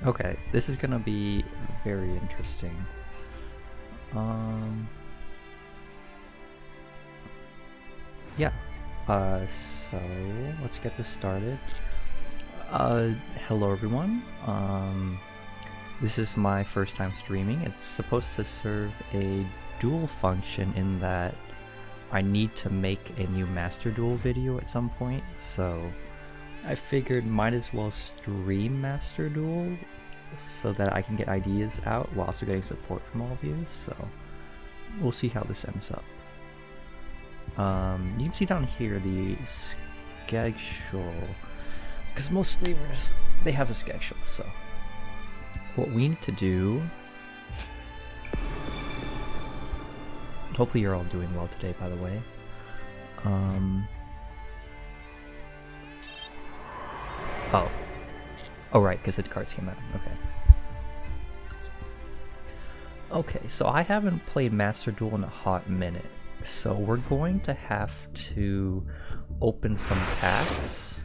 Okay, this is gonna be very interesting. Yeah. So let's get this started. Hello everyone. This is my first time streaming. It's supposed to serve a duel function in that I need to make a new Master Duel video at some point, so I figured might as well stream Master Duel so that I can get ideas out while also getting support from all of you, so we'll see how this ends up. You can see down here the schedule, because most streamers, they have a schedule, so what we need to do, hopefully you're all doing well today, by the way. Oh right, because the cards came out. Okay, so I haven't played Master Duel in a hot minute, so we're going to have to open some packs.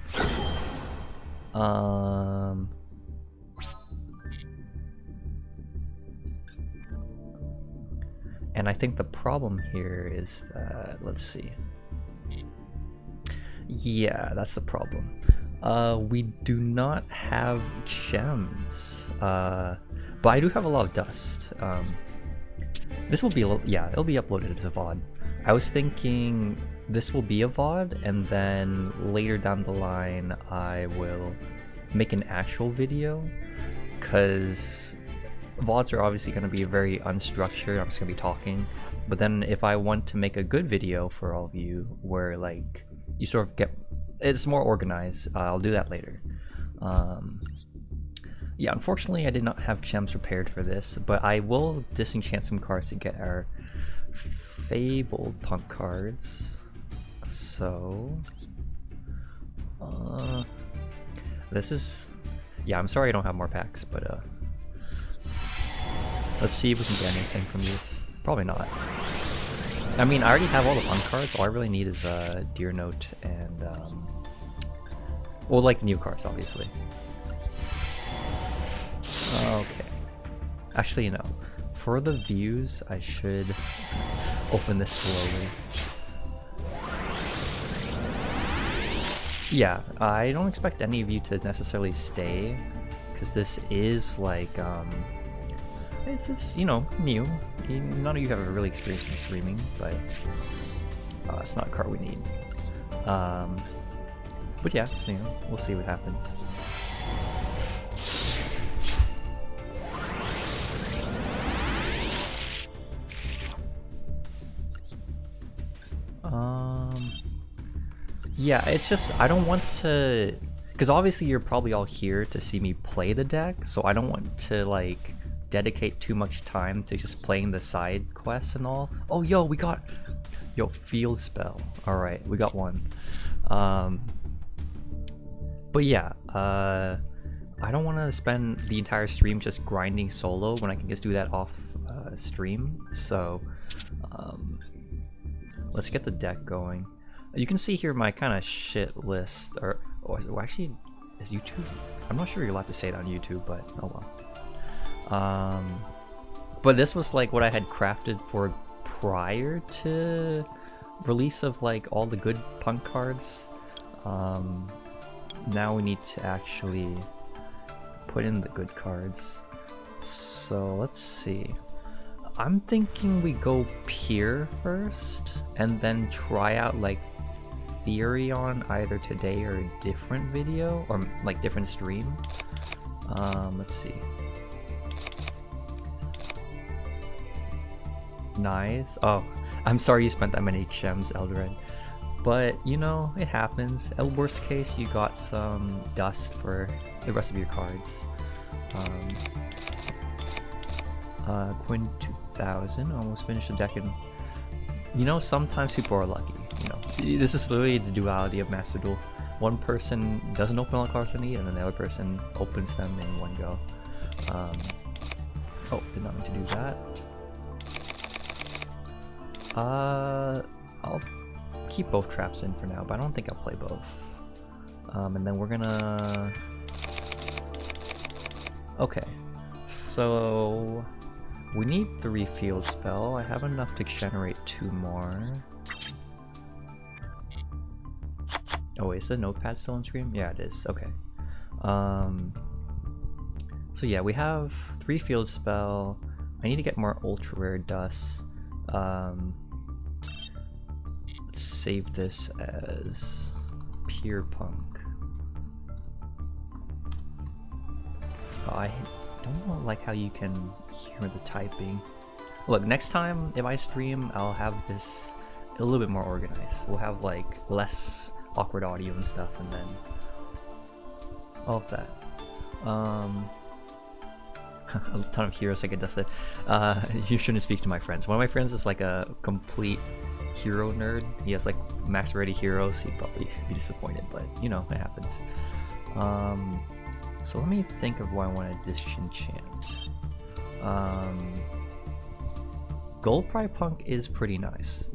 And I think the problem here is that, let's see. Yeah, that's the problem. We do not have gems, but I do have a lot of dust. This will be it'll be uploaded as a VOD. I was thinking this will be a VOD, and then later down the line I will make an actual video, because VODs are obviously going to be very unstructured. I'm just going to be talking, but then if I want to make a good video for all of you where like you sort of get, it's more organized, I'll do that later. Yeah, unfortunately I did not have gems prepared for this, but I will disenchant some cards to get our fabled Punk cards. So this is, yeah, I'm sorry I don't have more packs, but let's see if we can get anything from these. Probably not. I mean, I already have all the Punk cards. All I really need is Deer Note and well, like the new cards, obviously. Okay. Actually, you know, for the views, I should open this slowly. Yeah, I don't expect any of you to necessarily stay, because this is like, it's you know, new. None of you have a really experience in streaming, but it's not a card we need. But yeah, so, you know, we'll see what happens. Yeah, it's just, I don't want to, because obviously you're probably all here to see me play the deck, so I don't want to like dedicate too much time to just playing the side quests and all. Oh yo, we got, field spell. Alright, we got one. But yeah, I don't want to spend the entire stream just grinding solo when I can just do that off stream, so let's get the deck going. You can see here my kind of shit list, or actually, is YouTube? I'm not sure you're allowed to say it on YouTube, but oh well. But this was like what I had crafted for prior to release of like all the good Punk cards. Now we need to actually put in the good cards. So let's see. I'm thinking we go Pier first, and then try out like Theory on either today or a different video, or like different stream. Let's see. Nice. Oh, I'm sorry you spent that many gems, Eldred. But, you know, it happens. At worst case, you got some dust for the rest of your cards. Quinn 2000, almost finished the deck in... You know, sometimes people are lucky, you know. This is literally the duality of Master Duel. One person doesn't open all the cards they need, and then the other person opens them in one go. Oh, did not mean to do that. I'll keep both traps in for now, but I don't think I'll play both. And then we're gonna... Okay, so we need 3 field spell. I have enough to generate 2 more. Oh wait, is the notepad still on screen? Yeah, it is. Okay. So yeah, we have 3 field spell. I need to get more ultra rare dust. Let's save this as P.U.N.K. Oh, I don't like how you can hear the typing. Look, next time if I stream, I'll have this a little bit more organized. We'll have like less awkward audio and stuff, and then all of that. A ton of heroes I get dusted. You shouldn't speak to my friends. One of my friends is like a complete hero nerd. He has like max ready heroes. He'd probably be disappointed, but you know, it happens. So let me think of what I want to disenchant. Gold-Pry-Punk is pretty nice.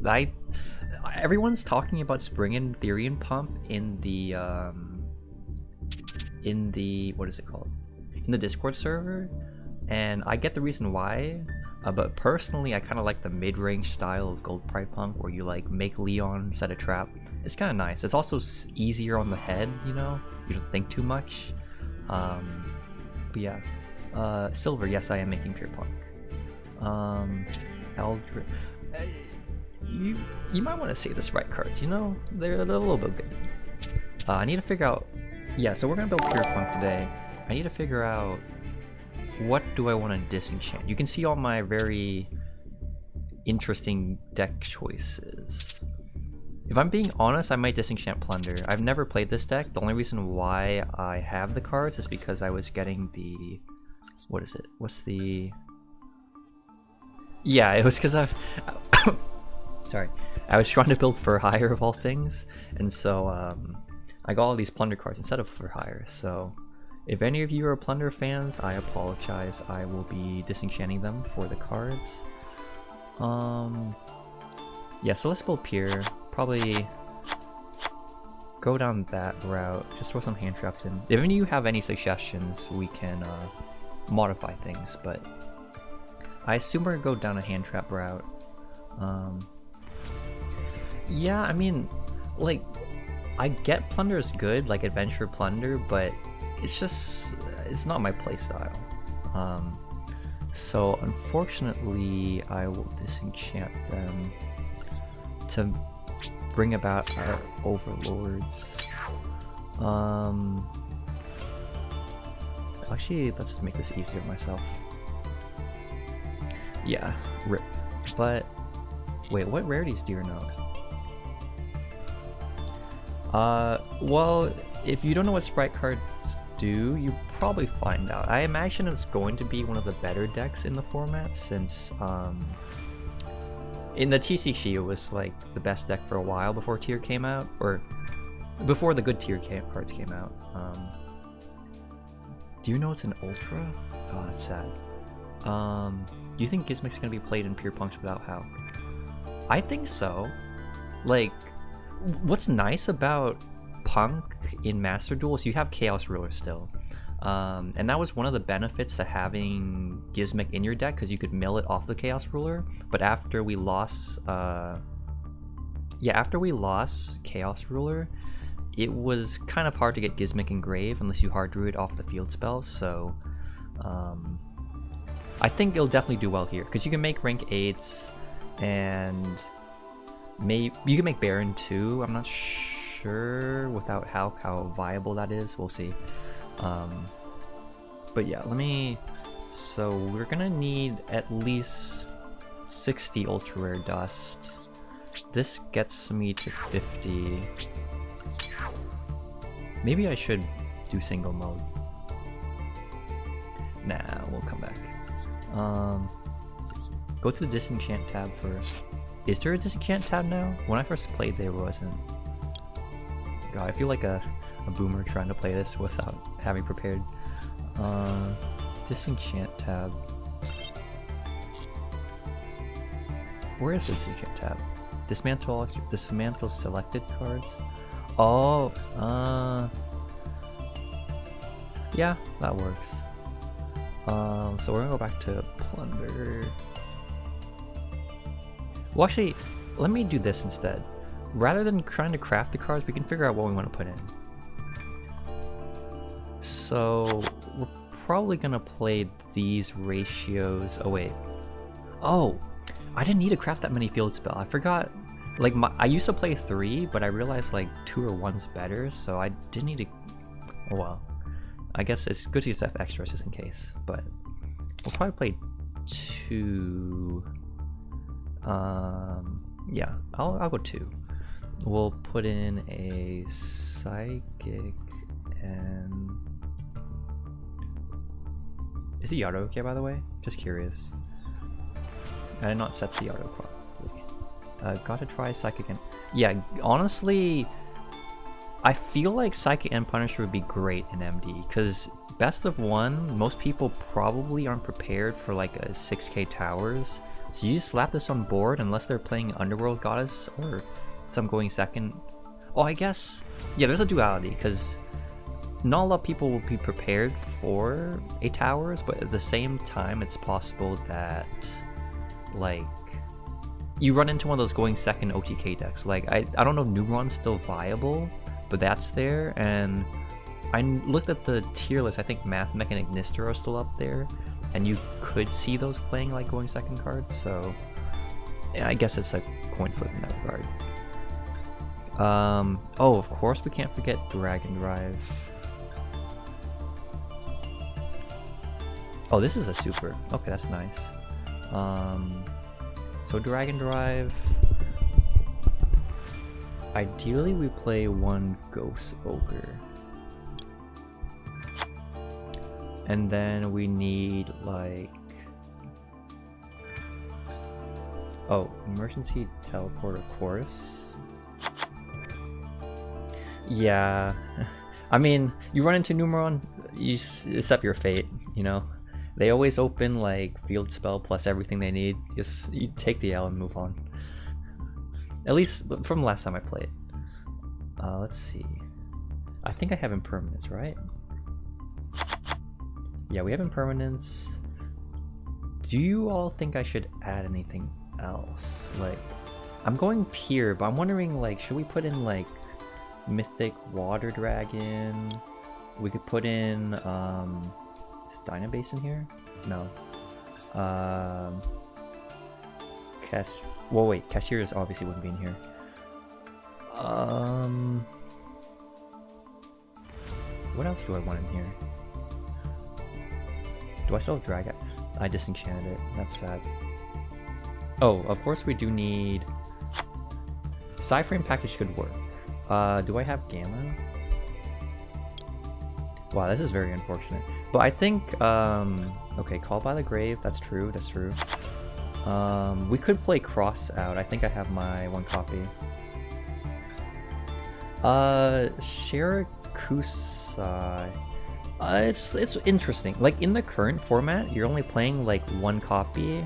Everyone's talking about Spring and Therian Pump in the what is it called? In the Discord server, and I get the reason why. But personally, I kind of like the mid-range style of Gold-Pry-Punk, where you like make Leon set a trap. It's kind of nice. It's also easier on the head, you know. You don't think too much. But yeah, Silver, yes, I am making P.U.N.K. Eldritch. You might want to save the Spright cards. You know, they're a little bit good. I need to figure out. Yeah, so we're gonna build P.U.N.K. today. I need to figure out what do I want to disenchant. You can see all my very interesting deck choices. If I'm being honest, I might disenchant Plunder. I've never played this deck. The only reason why I have the cards is because I was getting the... What is it? What's the... Yeah, it was because I... Sorry. I was trying to build for hire of all things, and so I got all these Plunder cards instead of for hire. So if any of you are Plunder fans, I apologize. I will be disenchanting them for the cards. Yeah, so let's build Pier. Probably go down that route. Just throw some hand traps in. If any of you have any suggestions, we can modify things, but I assume we're gonna go down a hand trap route. Yeah, I mean, like, I get Plunder is good, like Adventure Plunder, but it's just, it's not my playstyle. So unfortunately, I will disenchant them to bring about our overlords. Actually, let's make this easier myself. Yeah, rip. But wait, what rarities do you know? Well, if you don't know what Spright cards do, you probably find out. I imagine it's going to be one of the better decks in the format, since in the TCG it was like the best deck for a while before tier came out, or before the good tier cards came out. Do you know it's an ultra? Oh, that's sad. Do you think Gizmic's gonna be played in P.U.N.K. without How? I think so. Like, what's nice about Punk in Master Duel is you have Chaos Ruler still. And that was one of the benefits to having Gizmic in your deck, because you could mill it off the Chaos Ruler. But after we lost Chaos Ruler, it was kind of hard to get Gizmic Engrave unless you hard drew it off the field spell. So I think it'll definitely do well here, because you can make rank 8s, and maybe you can make Baron too. I'm not sure without how viable that is. We'll see. But yeah, so we're gonna need at least 60 ultra rare dust. This gets me to 50. Maybe I should do single mode. Nah, we'll come back. Go to the disenchant tab first. Is there a disenchant tab now? When I first played, there wasn't. God, I feel like a boomer trying to play this without having prepared. Disenchant tab. Where is the disenchant tab? Dismantle selected cards. Oh, yeah, that works. So we're gonna go back to plunder. Well, actually, let me do this instead. Rather than trying to craft the cards, we can figure out what we want to put in. So we're probably gonna play these ratios. Oh wait. Oh, I didn't need to craft that many field spell. I forgot. Like I used to play 3, but I realized like 2 or 1's better, so I didn't need to. Oh well. I guess it's good to just have extras just in case. But we'll probably play 2. Yeah, I'll go 2. We'll put in a psychic and. Is the auto okay, by the way? Just curious. I did not set the auto properly. Gotta try Psychic and... Yeah, honestly, I feel like Psychic and Punisher would be great in MD, because best of 1, most people probably aren't prepared for like a 6k towers, so you just slap this on board unless they're playing Underworld Goddess or some going second. Oh, I guess... Yeah, there's a duality, because not a lot of people will be prepared for a towers, but at the same time it's possible that like you run into one of those going second OTK decks. Like I don't know if Numeron's still viable, but that's there. And I looked at the tier list. I think Math Mech and Ignister are still up there, and you could see those playing like going second cards. So yeah, I guess it's a coin flip in that regard. Oh, of course we can't forget Dragon Drive. Oh, this is a super. Okay, that's nice. So Dragon Drive. Ideally, we play 1 Ghost Ogre. And then we need, like... Oh, Emergency Teleport, of course. Yeah. I mean, you run into Numeron, you accept your fate, you know? They always open like field spell plus everything they need. Just you take the L and move on. At least from last time I played. Let's see. I think I have impermanence, right? Yeah, we have impermanence. Do you all think I should add anything else? Like, I'm going Pier, but I'm wondering like, should we put in like Mythic Water Dragon? We could put in Dynabase in here? No. Well, wait, Cashiers obviously wouldn't be in here. What else do I want in here? Do I still have Drag? I disenchanted it. That's sad. Oh, of course we do need... Psyframe package could work. Do I have Gamma? Wow, this is very unfortunate. But I think, okay, Call by the Grave, that's true, that's true. We could play Cross out. I think I have my 1 copy. Shirakusai. It's interesting. Like, in the current format, you're only playing, like, 1 copy,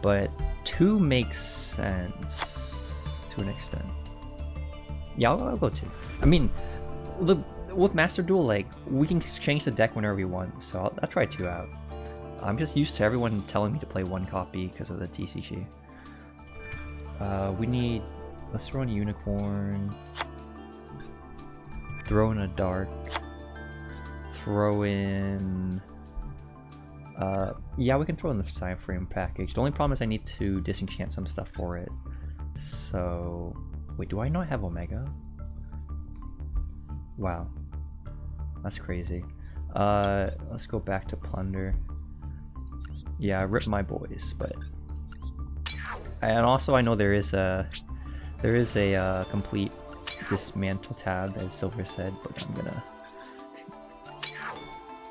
but 2 makes sense to an extent. Yeah, I'll go 2. I mean, with Master Duel, like, we can change the deck whenever we want, so I'll try 2 out. I'm just used to everyone telling me to play 1 copy because of the TCG. We need... Let's throw in a Unicorn. Throw in a Dark. Throw in... yeah, we can throw in the Psyframe package. The only problem is I need to disenchant some stuff for it. So... Wait, do I not have Omega? Wow. That's crazy. Let's go back to Plunder. Yeah, rip my boys, but... And also I know there is a complete dismantle tab, as Silver said, but I'm gonna...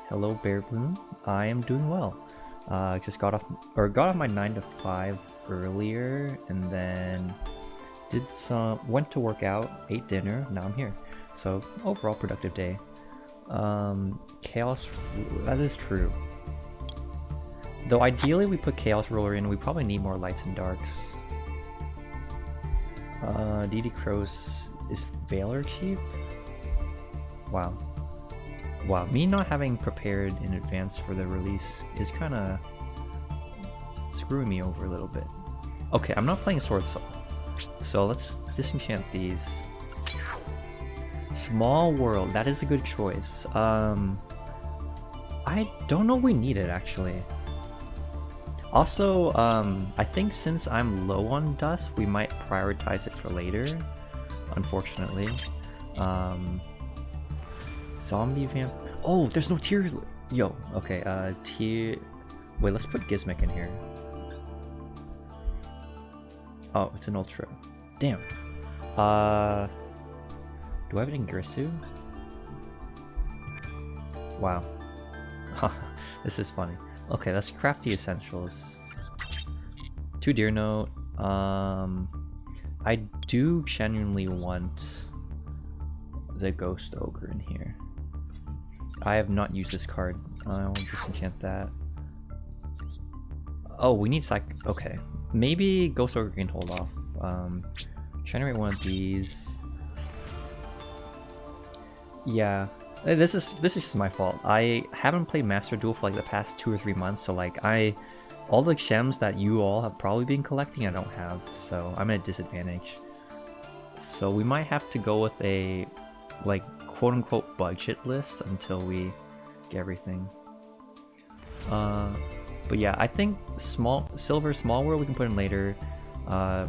Hello Bear Bloom, I am doing well. Just got off my 9 to 5 earlier, and then went to work out, ate dinner, now I'm here. So overall productive day. Chaos, that is true. Though ideally we put Chaos Roller in, we probably need more lights and darks. DD Crows, is Valor cheap? Wow. Wow, me not having prepared in advance for the release is kind of screwing me over a little bit. Okay, I'm not playing Swordsoul, so let's disenchant these. Small World, that is a good choice. I don't know if we need it actually. Also, I think since I'm low on dust, we might prioritize it for later, unfortunately. Zombie vamp. Oh, there's no tier. Yo, okay, tier. Wait, let's put Gizmic in here. Oh, it's an ultra. Damn. Do I have an Ignister? Wow. This is funny. Okay, let's craft the essentials. 2 Deer Note. I do genuinely want the Ghost Ogre in here. I have not used this card. I'll disenchant that. Oh, we need Psych. Okay. Maybe Ghost Ogre can hold off. Generate one of these. Yeah. This is just my fault. I haven't played Master Duel for like the past 2 or 3 months, so like all the gems that you all have probably been collecting I don't have, so I'm at a disadvantage. So we might have to go with a like quote-unquote budget list until we get everything. But yeah, I think Silver Small World we can put in later.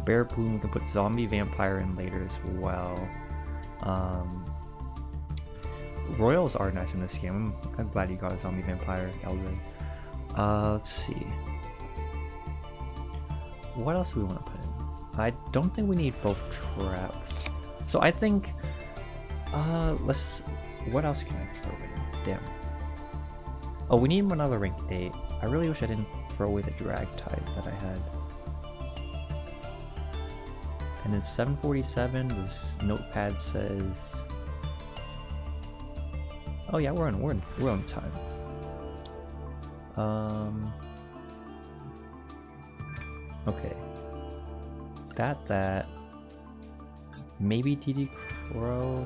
Bear Plume we can put Zombie Vampire in later as well. Royals are nice in this game. I'm glad you got a Zombie Vampire Eldred. Let's see. What else do we want to put in? I don't think we need both traps. So I think, let's, what else can I throw in? Damn. Oh, we need another rank 8. I really wish I didn't throw away the drag type that I had. And it's 7:47, this notepad says... Oh yeah, we're on time. Okay. That. Maybe DD Crow.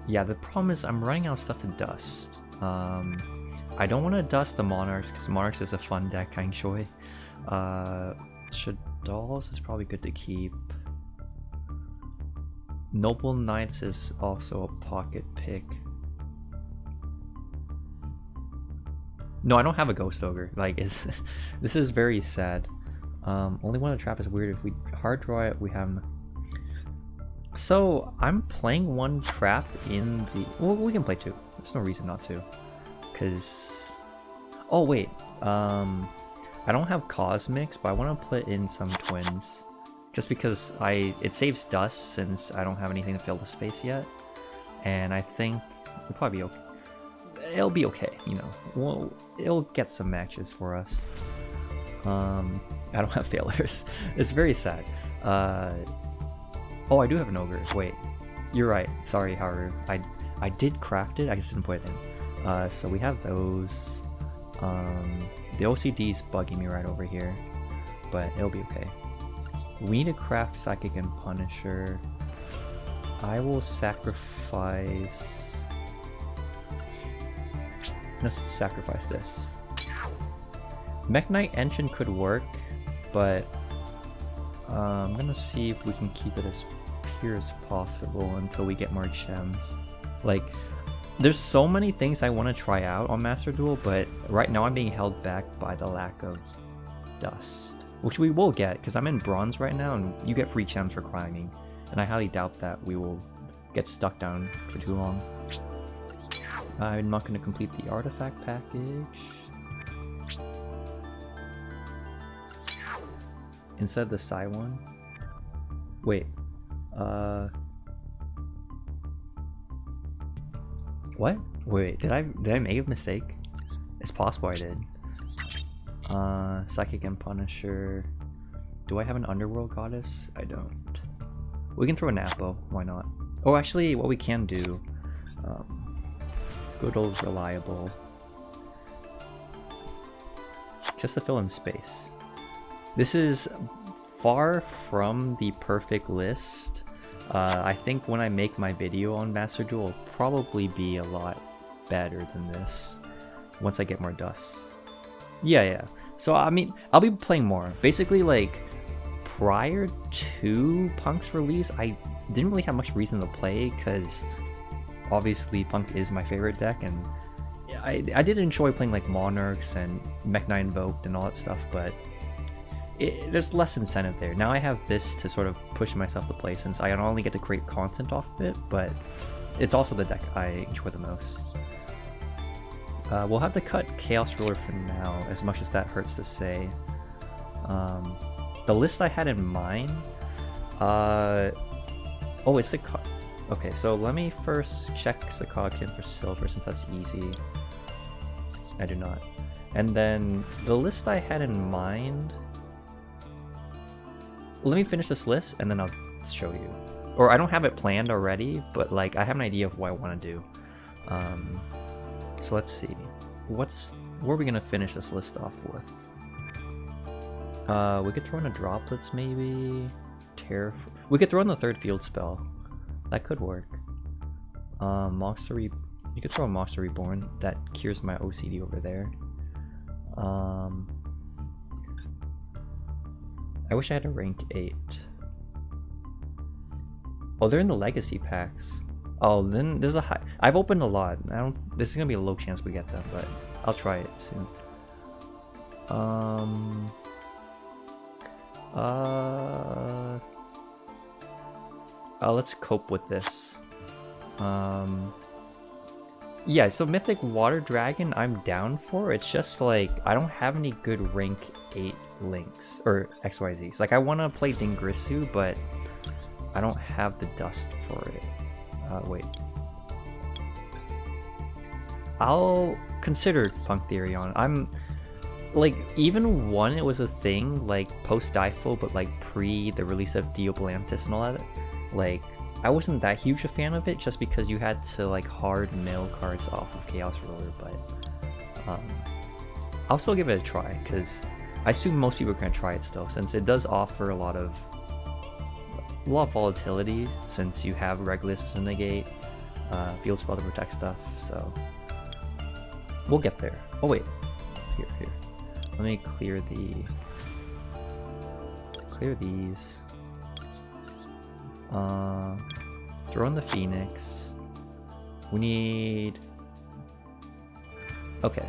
Yeah, the problem is I'm running out of stuff to dust. I don't want to dust the Monarchs because Monarchs is a fun deck, I enjoy. Shadalls is probably good to keep. Noble Knights is also a pocket pick. No, I don't have a Ghost Ogre. Like, this is very sad. Only one of the trap is weird. If we hard draw it, we have. So I'm playing one trap in the. Well, we can play 2. There's no reason not to. Cause. Oh wait. I don't have Cosmics, but I want to put in some twins, just because it saves dust since I don't have anything to fill the space yet, and I think it'll probably be okay. It'll be okay, you know. It'll get some matches for us. I don't have failures. It's very sad. Oh, I do have an ogre. Wait, you're right. Sorry, Haru. I did craft it. I just didn't put it in. So we have those. The OCD's bugging me right over here, but it'll be okay. We need to craft Psychic and Punisher. I will sacrifice. Let's sacrifice this. Mech Knight Engine could work, but I'm gonna see if we can keep it as pure as possible until we get more gems. Like, there's so many things I want to try out on Master Duel, but right now I'm being held back by the lack of dust, which we will get because I'm in bronze right now, and you get free gems for climbing, and I highly doubt that we will get stuck down for too long. I'm not going to complete the artifact package. Instead of the Psy one. Wait. What? Wait, did I make a mistake? It's possible I did. Psychic and Punisher. Do I have an Underworld Goddess? I don't. We can throw an Apo, why not? Oh, actually, what we can do, good old Reliable, just to fill in space. This is far from the perfect list. I think when I make my video on Master Duel, it'll probably be a lot better than this once I get more dust. Yeah. So I mean, I'll be playing more. Basically, like prior to Punk's release, I didn't really have much reason to play because obviously Punk is my favorite deck, and I did enjoy playing like Monarchs and Mech-Knight Invoked and all that stuff, but there's less incentive there. Now I have this to sort of push myself to play, since I not only get to create content off of it, but it's also the deck I enjoy the most. We'll have to cut Chaos Ruler for now, as much as that hurts to say. The list I had in mind... oh, it's the... Okay, so let me first check Sakakin for silver, since that's easy. I do not. And then the list I had in mind... Let me finish this list and then I'll show you. Or I don't have it planned already, but like I have an idea of what I want to do. So let's see. Where are we gonna finish this list off with? We could throw in a Droplets maybe. We could throw in the third field spell. That could work. You could throw a Monster Reborn. That cures my OCD over there. I wish I had a rank 8. Oh, they're in the legacy packs. Oh, then there's a high. I've opened a lot. This is gonna be a low chance we get them, but I'll try it soon. Let's cope with this. Yeah, so Mythic Water Dragon I'm down for. It's just like I don't have any good rank 8 links or XYZs. Like I want to play Dingrisu, but I don't have the dust for it. Wait. I'll consider Punk Theory on. I'm like, even when it was a thing, like post Difo, but like pre the release of Deoblantis and all that, like I wasn't that huge a fan of it, just because you had to like hard mill cards off of Chaos Ruler. But I'll still give it a try, because I assume most people are gonna try it still, since it does offer a lot of volatility, since you have Regulus to negate, field spell to protect stuff. So we'll get there. Oh wait, here. Let me clear these. Throw in the Phoenix. We need... Okay.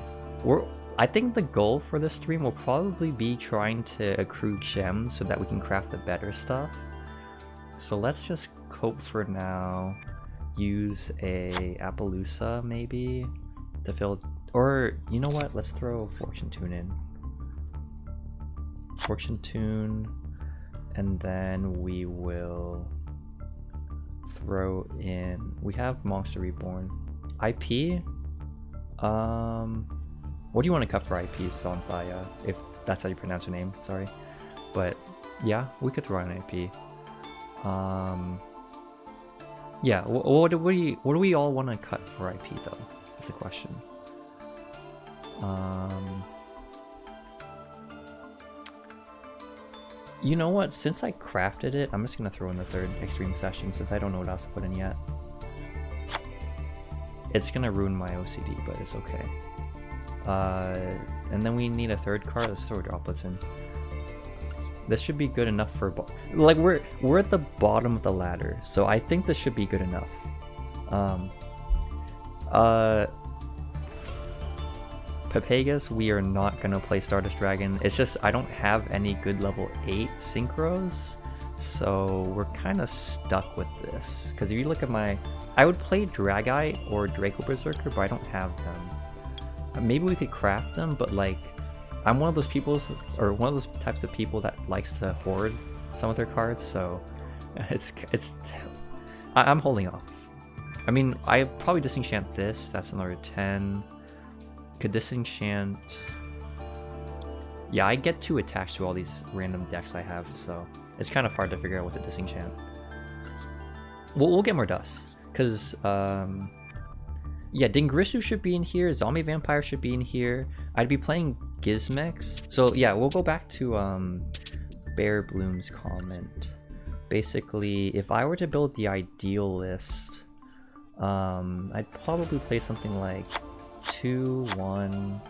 I think the goal for this stream will probably be trying to accrue gems so that we can craft the better stuff. So let's just cope for now. Use a Appaloosa maybe to fill... Or, you know what? Let's throw Fortune Tune in. Fortune Tune, and then we will throw in... We have Monster Reborn. IP? What do you want to cut for IP, Sonthaya? If that's how you pronounce your name, sorry. But yeah, we could throw in IP. Yeah, what do we all want to cut for IP though? That's the question. You know what? Since I crafted it, I'm just gonna throw in the third extreme session, since I don't know what else to put in yet. It's gonna ruin my OCD, but it's okay. And then we need a third card. Let's throw droplets in. This should be good enough for like we're at the bottom of the ladder, so I think this should be good enough. Papagas, we are not gonna play Stardust Dragon. It's just I don't have any good level 8 synchros, so we're kind of stuck with this. Because if you look at my, I would play Dragite or Draco Berserker, but I don't have them. Maybe we could craft them, but like I'm one of those people, or one of those types of people that likes to hoard some of their cards, so I'm holding off. I mean, I probably disenchant this. That's another 10. Could disenchant... Yeah, I get too attached to all these random decks I have, so it's kind of hard to figure out what to disenchant. We'll get more dust, because yeah, Dingrisu should be in here, Zombie Vampire should be in here. I'd be playing Gizmex. So yeah, we'll go back to Bear Bloom's comment. Basically, if I were to build the ideal list, I'd probably play something like 2, 1,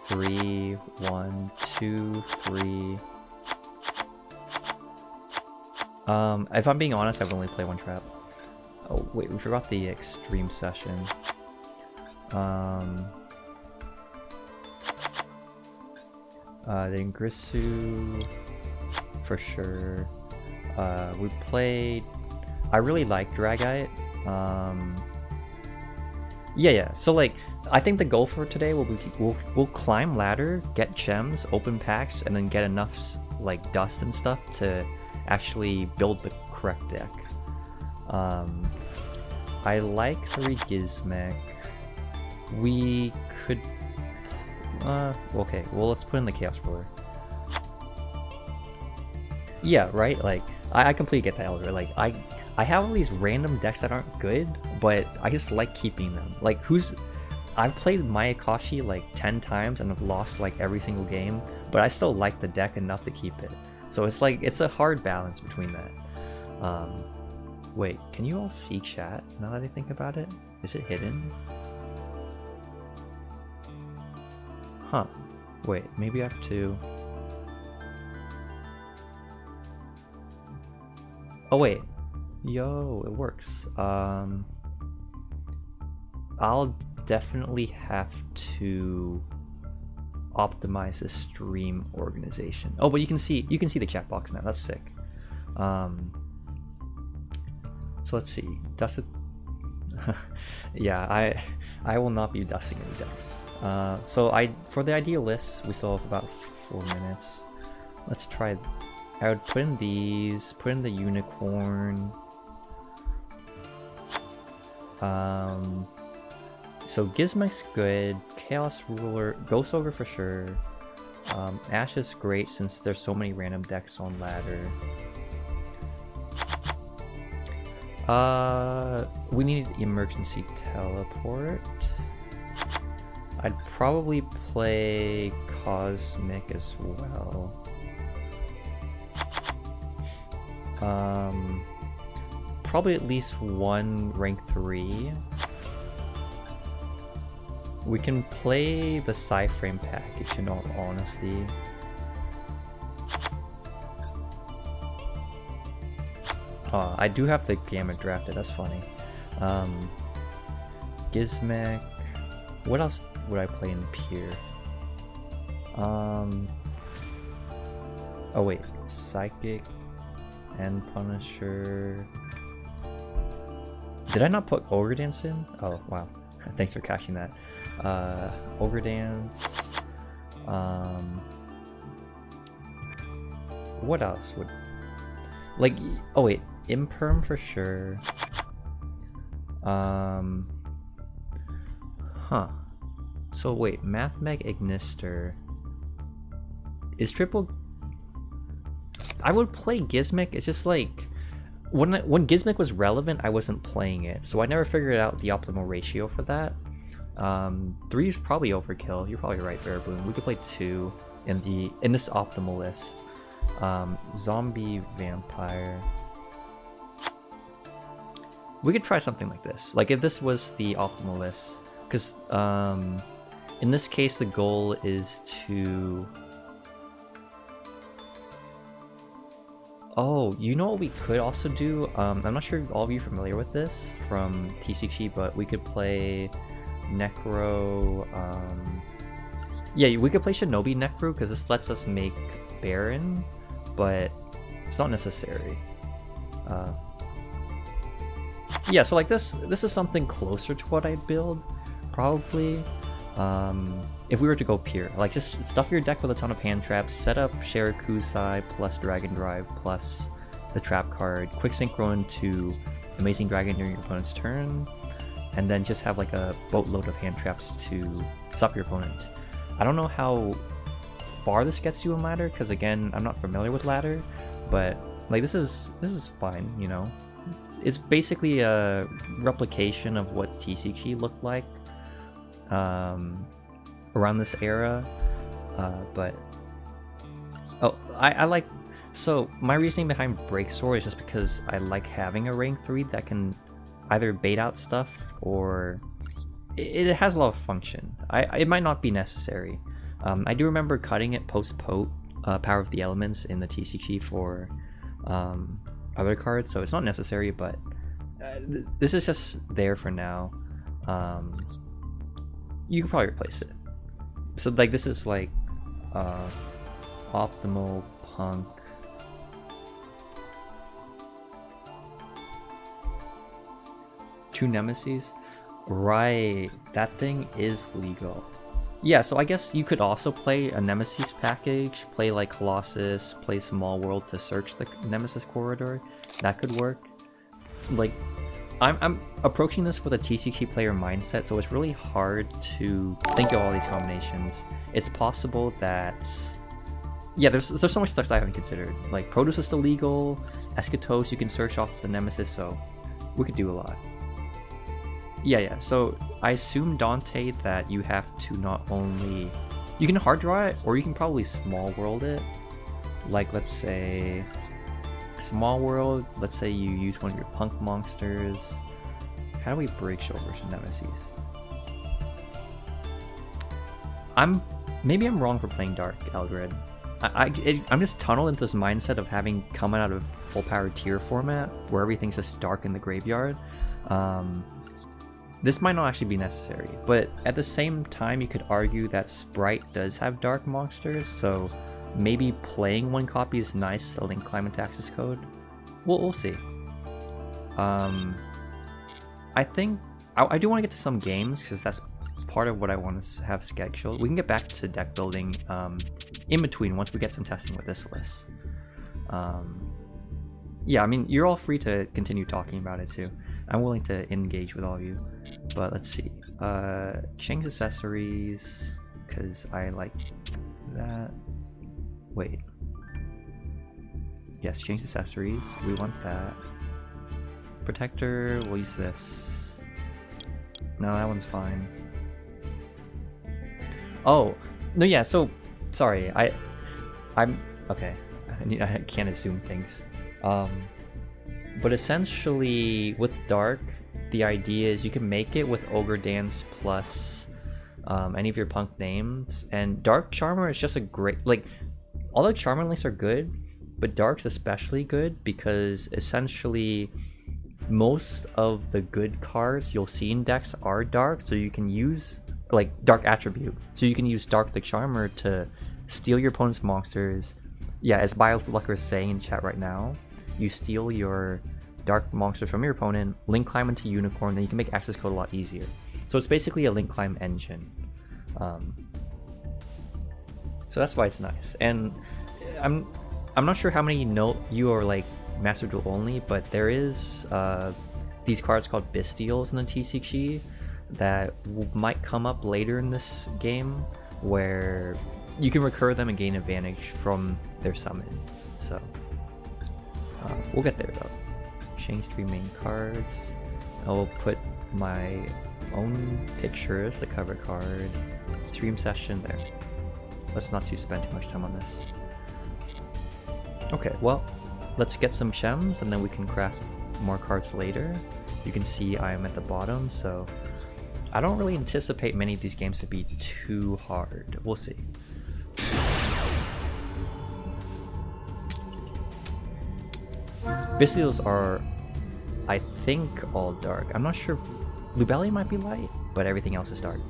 3, 1, 2, 3. If I'm being honest, I've only played one trap. Oh wait, we forgot the extreme session. The Ignister for sure. We played. I really like Dragite. Yeah. So like, I think the goal for today will be we'll climb ladder, get gems, open packs, and then get enough like dust and stuff to actually build the correct deck. I like 3 Gizmek. We could. Okay. Well, let's put in the Chaos Ruler. Yeah, right. Like, I completely get that, Elder. Like, I have all these random decks that aren't good, but I just like keeping them. Like, I've played Mayakashi like 10 times and I've lost like every single game, but I still like the deck enough to keep it. So it's like, it's a hard balance between that. Wait, can you all see chat now that I think about it? Is it hidden? Huh. Wait, maybe I have to... Oh wait. Yo, it works. I'll definitely have to optimize the stream organization. Oh, but you can see the chat box now. That's sick. So let's see. Dusted. Yeah, I will not be dusting any decks. So for the ideal list, we still have about 4 minutes. Let's try. I would put in these. Put in the unicorn. So Gizmek's good. Chaos Ruler, Ghost Ogre for sure. Ash is great since there's so many random decks on ladder. We need emergency teleport. I'd probably play Cosmic as well. Probably at least 1 rank 3. We can play the Psy-Frame package in all honesty. I do have the Gamut drafted, that's funny. Gizmek. What else would I play in Pier? Oh wait, Psychic and Punisher. Did I not put Ogre Dance in? Oh wow, thanks for catching that. Ogre Dance. What else would... Like, oh wait, Imperm for sure. Huh. So wait, Mathmeg Ignister. Is triple... I would play Gizmek, it's just like... When Gizmek was relevant, I wasn't playing it. So I never figured out the optimal ratio for that. 3 is probably overkill. You're probably right, Bearboon. We could play 2 in this optimal list. Zombie Vampire. We could try something like this. Like if this was the optimal list, because in this case the goal is to... Oh, you know what we could also do? I'm not sure if all of you are familiar with this from TCG, but we could play Necro. Yeah, we could play Shinobi Necro because this lets us make Baron, but it's not necessary. Yeah, so like this is something closer to what I'd build, probably. If we were to go pure, like just stuff your deck with a ton of hand traps, set up Shirakusai plus Dragon Drive plus the trap card, quick synchro into Amazing Dragon during your opponent's turn, and then just have like a boatload of hand traps to stop your opponent. I don't know how far this gets you in ladder, because again, I'm not familiar with ladder, but like this is fine, you know. It's basically a replication of what TCG looked like around this era, but I like... So my reasoning behind Break Sword is just because I like having a rank 3 that can either bait out stuff or it has a lot of function. It might not be necessary. I do remember cutting it post-pote, Power of the Elements in the TCG for other cards, so it's not necessary, but this is just there for now. You could probably replace it. So like this is like optimal Punk. Two Nemesis? Right, that thing is legal. Yeah, so I guess you could also play a Nemesis package, play like Colossus, play Small World to search the Nemesis corridor. That could work. Like, I'm approaching this with a TCG player mindset, so it's really hard to think of all these combinations. It's possible that... Yeah, there's so much stuff that I haven't considered. Like, Produce is still legal, Eschatos you can search off the Nemesis, so we could do a lot. Yeah, so I assume, Dante, that you have to not only... You can hard draw it, or you can probably small world it. Like, let's say... Small world, let's say you use one of your Punk monsters. How do we break shoulders to Nemesis? Maybe I'm wrong for playing Dark, Eldred. I'm just tunneled into this mindset of having come out of full power tier format, where everything's just dark in the graveyard. This might not actually be necessary, but at the same time you could argue that Spright does have dark monsters, so maybe playing one copy is nice to link Climate Access code. We'll see. I think I do want to get to some games, because that's part of what I want to have scheduled. We can get back to deck building in between once we get some testing with this list. Yeah, I mean, you're all free to continue talking about it too. I'm willing to engage with all of you. But let's see. Chang's accessories, because I like that. Wait. Yes, change accessories. We want that. Protector, we'll use this. No, that one's fine. Oh, no, yeah, so, sorry, I'm, okay. I can't assume things. But essentially, with Dark, the idea is you can make it with Ogre Dance plus any of your Punk names, and Dark Charmer is just a great, like, all the Charmer links are good, but Dark's especially good because essentially most of the good cards you'll see in decks are Dark, so you can use, like, Dark Attribute. So you can use Dark the Charmer to steal your opponent's monsters. Yeah, as BioLucker is saying in chat right now, you steal your Dark monster from your opponent, link climb into Unicorn, then you can make access code a lot easier. So it's basically a link climb engine. So that's why it's nice. And I'm not sure how many know you are like Master Duel only, but there is these cards called Bestials in the TCG that might come up later in this game, where you can recur them and gain advantage from their summon. So we'll get there though. Change 3 main cards. I will put my own picture as the cover card. Stream session there. Let's not spend too much time on this. Okay, well, let's get some gems and then we can craft more cards later. You can see I am at the bottom, so I don't really anticipate many of these games to be too hard. We'll see. Bestials are, I think, all dark. I'm not sure. Lubelli might be light, but everything else is dark.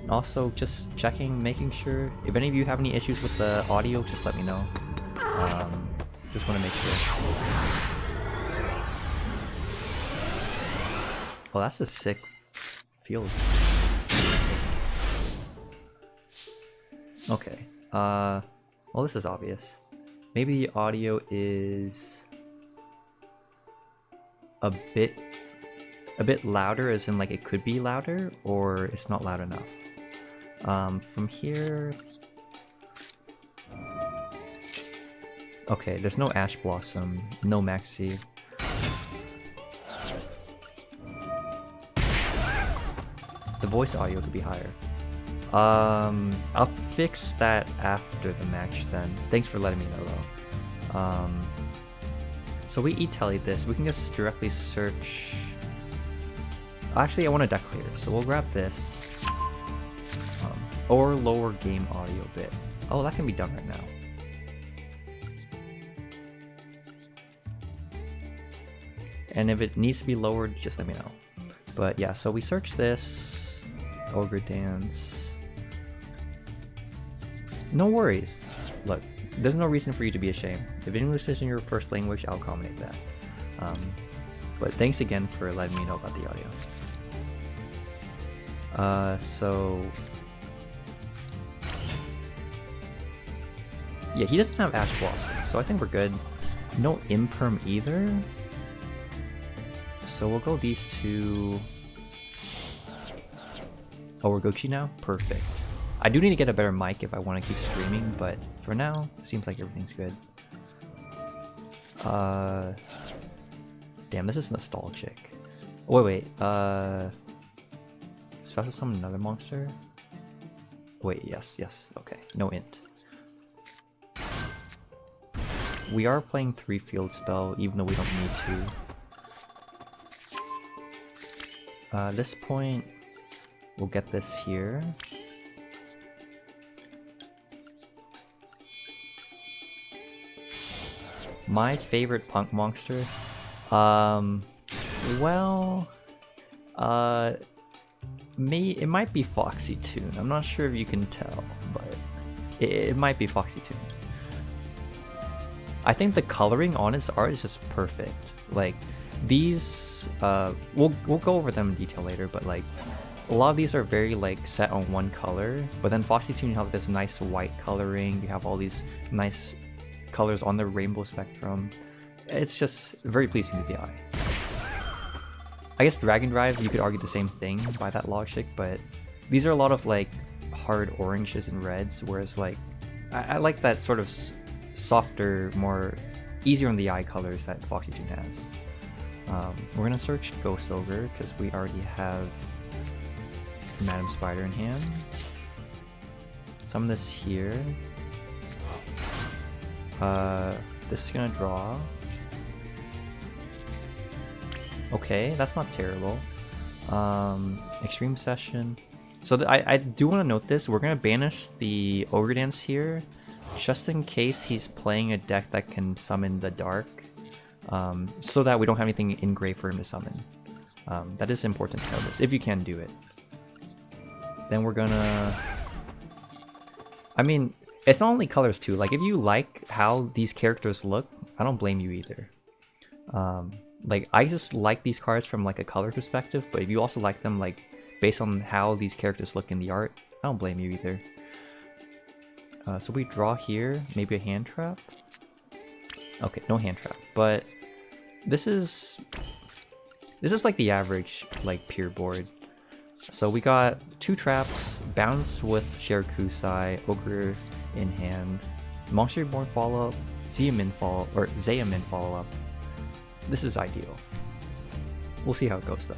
Also, just checking, making sure. If any of you have any issues with the audio, just let me know. Just want to make sure. Well, that's a sick field. Okay. Well, this is obvious. Maybe the audio is a bit louder, as in like it could be louder, or it's not loud enough. From here, okay, there's no Ash Blossom, no Maxi. The voice audio could be higher. I'll fix that after the match then. Thanks for letting me know though. So we e-telly this, we can just directly search Actually, I want a deck clear, so we'll grab this. Or lower game audio bit. Oh, that can be done right now. And if it needs to be lowered, just let me know. But yeah, so we search this. Ogre Dance. No worries. Look, there's no reason for you to be ashamed. If English isn't your first language, I'll accommodate that. But thanks again for letting me know about the audio. So... yeah, he doesn't have Ash Blossom, so I think we're good. No Imperm either. So we'll go these two. Oh, we're Gucci now? Perfect. I do need to get a better mic if I want to keep streaming, but for now, it seems like everything's good. Damn, this is nostalgic. Wait. Special summon another monster? Wait, yes. Okay, no int. We are playing 3 field spell, even though we don't need to. At this point, we'll get this here. My favorite punk monster? It might be Foxy Tune. I'm not sure if you can tell, but it might be Foxy Tune. I think the coloring on its art is just perfect. Like these, we'll go over them in detail later, but like a lot of these are very like set on one color. But then Foxy Tune, you have this nice white coloring. You have all these nice colors on the rainbow spectrum. It's just very pleasing to the eye. I guess Dragon Drive, you could argue the same thing by that logic, but these are a lot of like hard oranges and reds, whereas like I like that sort of softer, more easier on the eye colors that Foxy Tune has. We're gonna search Ghost Ogre because we already have Madam Spider in hand. Summon this here. This is gonna draw. Okay, that's not terrible. Extreme Session. So I do want to note this. We're gonna banish the Ogre Dance here, just in case he's playing a deck that can summon the dark, so that we don't have anything in grave for him to summon. That is important to notice, if you can do it. Then we're gonna... I mean, it's not only colors too. Like, if you like how these characters look, I don't blame you either. Like, I just like these cards from like a color perspective, but if you also like them like based on how these characters look in the art, I don't blame you either. So we draw here, maybe a hand trap. Okay, no hand trap, but this is like the average like pure board. So we got 2 traps, bounce with Shirakusai, Ogre in hand, Monster Reborn follow up, Zeamin follow up. This is ideal. We'll see how it goes though.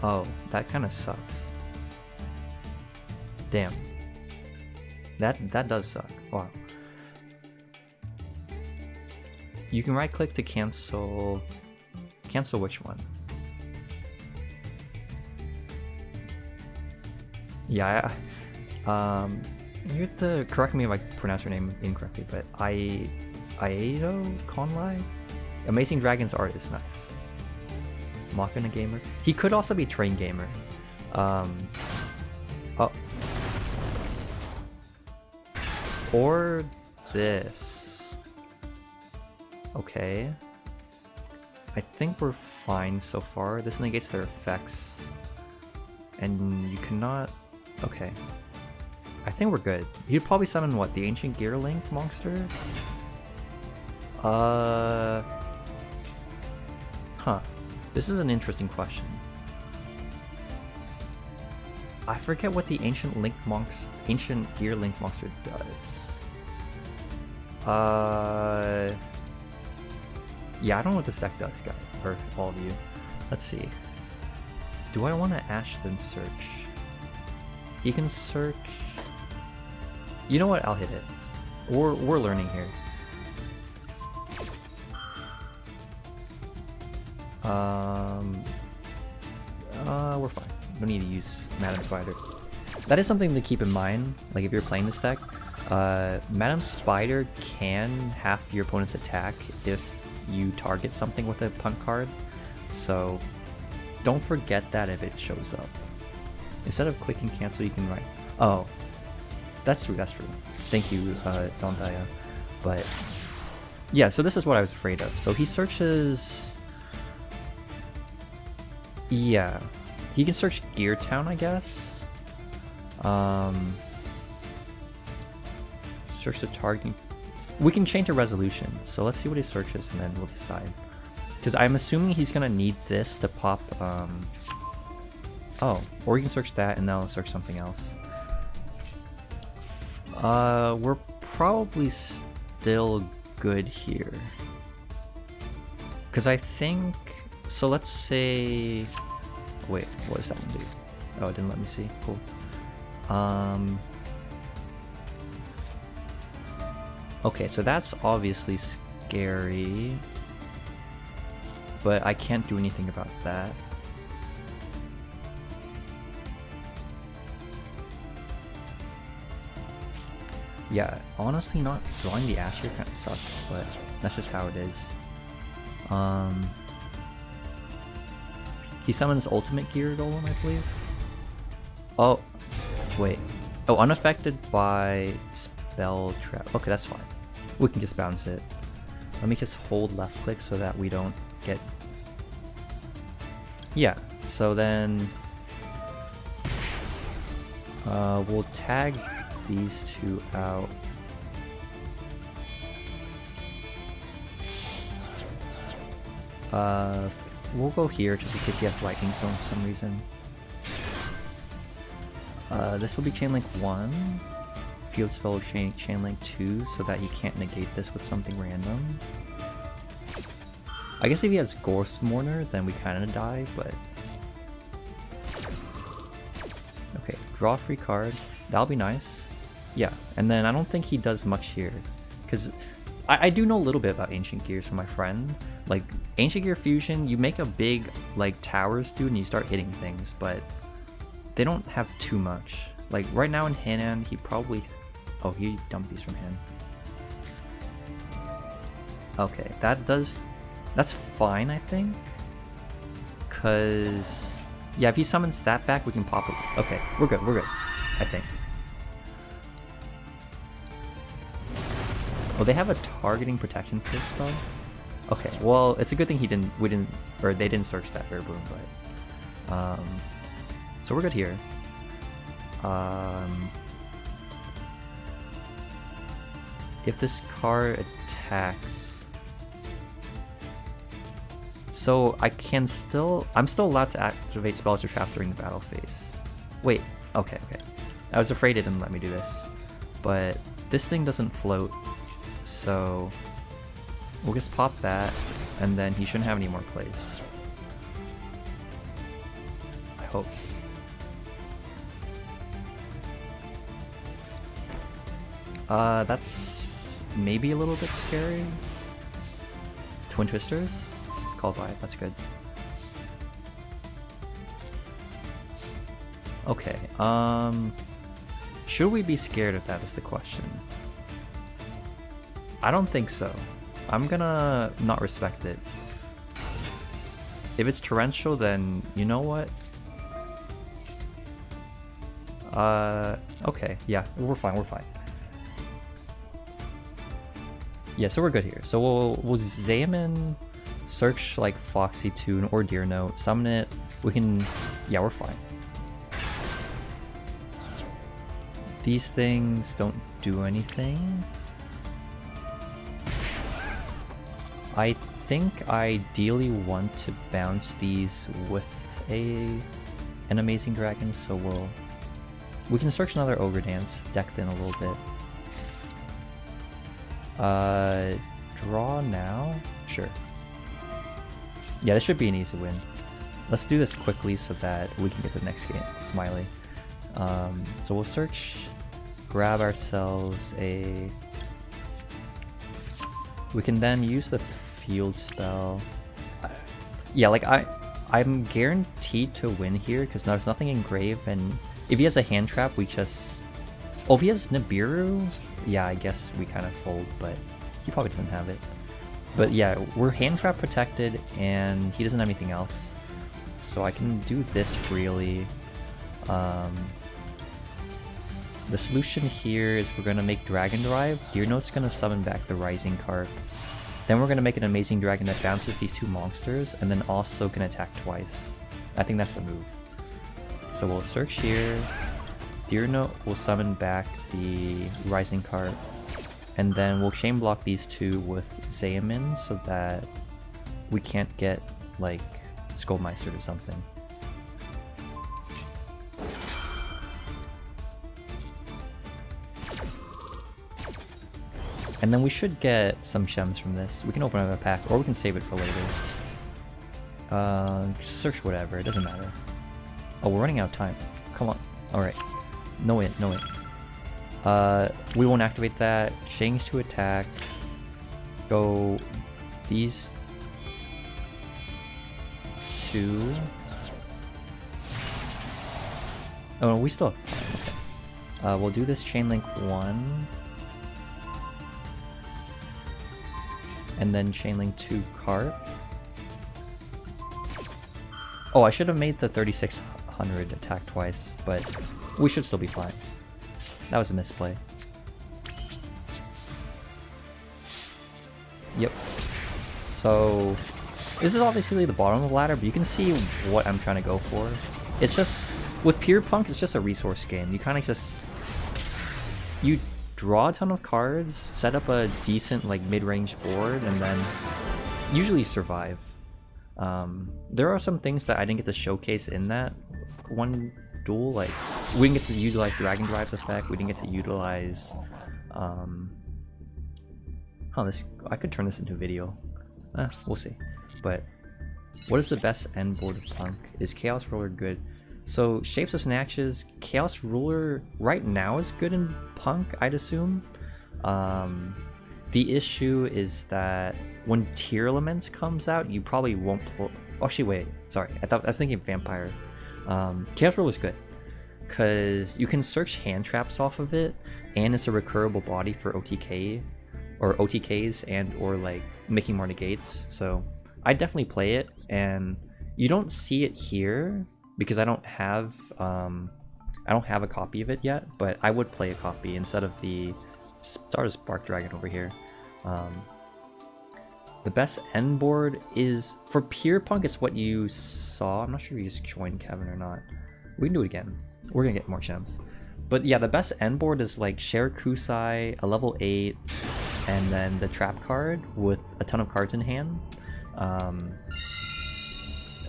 Oh, that kind of sucks. Damn. That does suck. Wow. You can right click to cancel. Cancel which one? Yeah, you have to correct me if I pronounce your name incorrectly, but Aedo Conlai? Amazing Dragon's art is nice. Machina Gamer. He could also be Train Gamer. Oh. Or this. Okay. I think we're fine so far. This negates their effects. And you cannot... Okay. I think we're good. You'd probably summon what? The Ancient Gear Link monster? Huh. This is an interesting question. I forget what the Ancient Gear Link monster does. Yeah, I don't know what this deck does, guys, or all of you. Let's see. Do I want to Ash then search? You can search... You know what? I'll hit it. We're learning here. We're fine. We don't need to use Madam Spider. That is something to keep in mind, like if you're playing this deck. Madam Spider can half your opponent's attack if you target something with a Punk card, so don't forget that if it shows up. Instead of clicking cancel, you can write. Oh, that's true, that's true. Thank you, Zondaya. But yeah, so this is what I was afraid of. So he searches... Yeah, he can search Gear Town, I guess. Search the targeting. We can change the resolution, so let's see what he searches and then we'll decide. Because I'm assuming he's gonna need this to pop. Oh, or you can search that and then I'll search something else. We're probably still good here. Because I think. So let's say. Wait, what does that one do? Oh, it didn't let me see. Cool. Okay, so that's obviously scary, but I can't do anything about that. Yeah, honestly, not drawing the Ash here kind of sucks, but that's just how it is. He summons Ultimate Gear Golem, I believe. Oh, wait. Oh, unaffected by spell trap. Okay, that's fine. We can just bounce it. Let me just hold left click so that we don't get... Yeah, so then... we'll tag these two out. We'll go here just in case he has Lightning Storm for some reason. This will be Chain Link 1. Field Spell will Chain Link 2 so that he can't negate this with something random. I guess if he has Ghost Mourner, then we kind of die, but... Okay, draw a free card. That'll be nice. Yeah, and then I don't think he does much here. Because I do know a little bit about Ancient Gears from my friend. Like, Ancient Gear Fusion, you make a big, like, towers dude and you start hitting things, but they don't have too much. Like, right now in hand, he probably... Oh, he dumped these from hand. Okay, that does... That's fine, I think. Because... Yeah, if he summons that back, we can pop it. Okay, we're good, I think. Oh, they have a targeting protection first, though? Okay, well, it's a good thing they didn't search that Rare Boom, but... So we're good here. If this card attacks... So I'm still allowed to activate spells or traps during the battle phase. Wait, okay. I was afraid it didn't let me do this. But this thing doesn't float, so we'll just pop that, and then he shouldn't have any more plays. I hope. That's maybe a little bit scary. Twin Twisters? Call by, that's good. Okay, should we be scared of that is the question. I don't think so. I'm gonna not respect it. If it's torrential, then you know what? Okay, yeah, we're fine. Yeah, so we're good here. So we'll Zayamin, search like Foxy Tune or Deer Note, summon it. We can, yeah, we're fine. These things don't do anything. I think I ideally want to bounce these with an Amazing Dragon, so we can search another Ogre Dance, decked in a little bit. Draw now? Sure. Yeah, this should be an easy win. Let's do this quickly so that we can get to the next game. Smiley. So we'll search, grab ourselves a... We can then use the field spell. Yeah, like I'm guaranteed to win here because there's nothing engraved, and if he has a hand trap, we just... Oh, if he has Nibiru, yeah, I guess we kind of fold, but he probably doesn't have it. But yeah, we're hand trap protected, and he doesn't have anything else, so I can do this freely. The solution here is we're gonna make Dragon Drive. Gearnote's gonna summon back the Rising card. Then we're gonna make an Amazing Dragon that bounces these two monsters, and then also can attack twice. I think that's the move. So we'll search here. Gearnote will summon back the Rising card, and then we'll chain block these two with Xaymin so that we can't get like Skullmeister or something. And then we should get some gems from this. We can open up a pack, or we can save it for later. Search whatever, it doesn't matter. Oh, we're running out of time. Come on. Alright. No it, no it. We won't activate that. Change to attack. Go these two. Oh, no, we still have time. Okay. We'll do this chain link 1. And then chainlink 2 cart. Oh, I should have made the 3600 attack twice, but we should still be fine. That was a misplay. Yep. So this is obviously the bottom of the ladder, but you can see what I'm trying to go for. It's just with P.U.N.K, it's just a resource game. You kind of just draw a ton of cards, set up a decent like mid-range board, and then usually survive. There are some things that I didn't get to showcase in that one duel, like we didn't get to utilize Dragon Drive's effect, we didn't get to utilize I could turn this into a video. We'll see. But what is the best end board of Punk? Is Chaos Ruler good? So Shapes of Snatches, Chaos Ruler right now is good in Punk, I'd assume. The issue is that when Tier Elements comes out, you probably won't pull... Actually, wait, sorry, I was thinking Vampire. Chaos Ruler is good, because you can search hand traps off of it, and it's a recurable body for OTK, or OTKs, and or like making more negates, so I definitely play it, and you don't see it here, because I don't have a copy of it yet, but I would play a copy instead of the Spark Dragon over here. The best end board is for P.U.N.K, it's what you saw. I'm not sure if you just joined Kevin or not. We can do it again. We're gonna get more gems. But yeah, the best end board is like Share Kusai, a level 8, and then the trap card with a ton of cards in hand.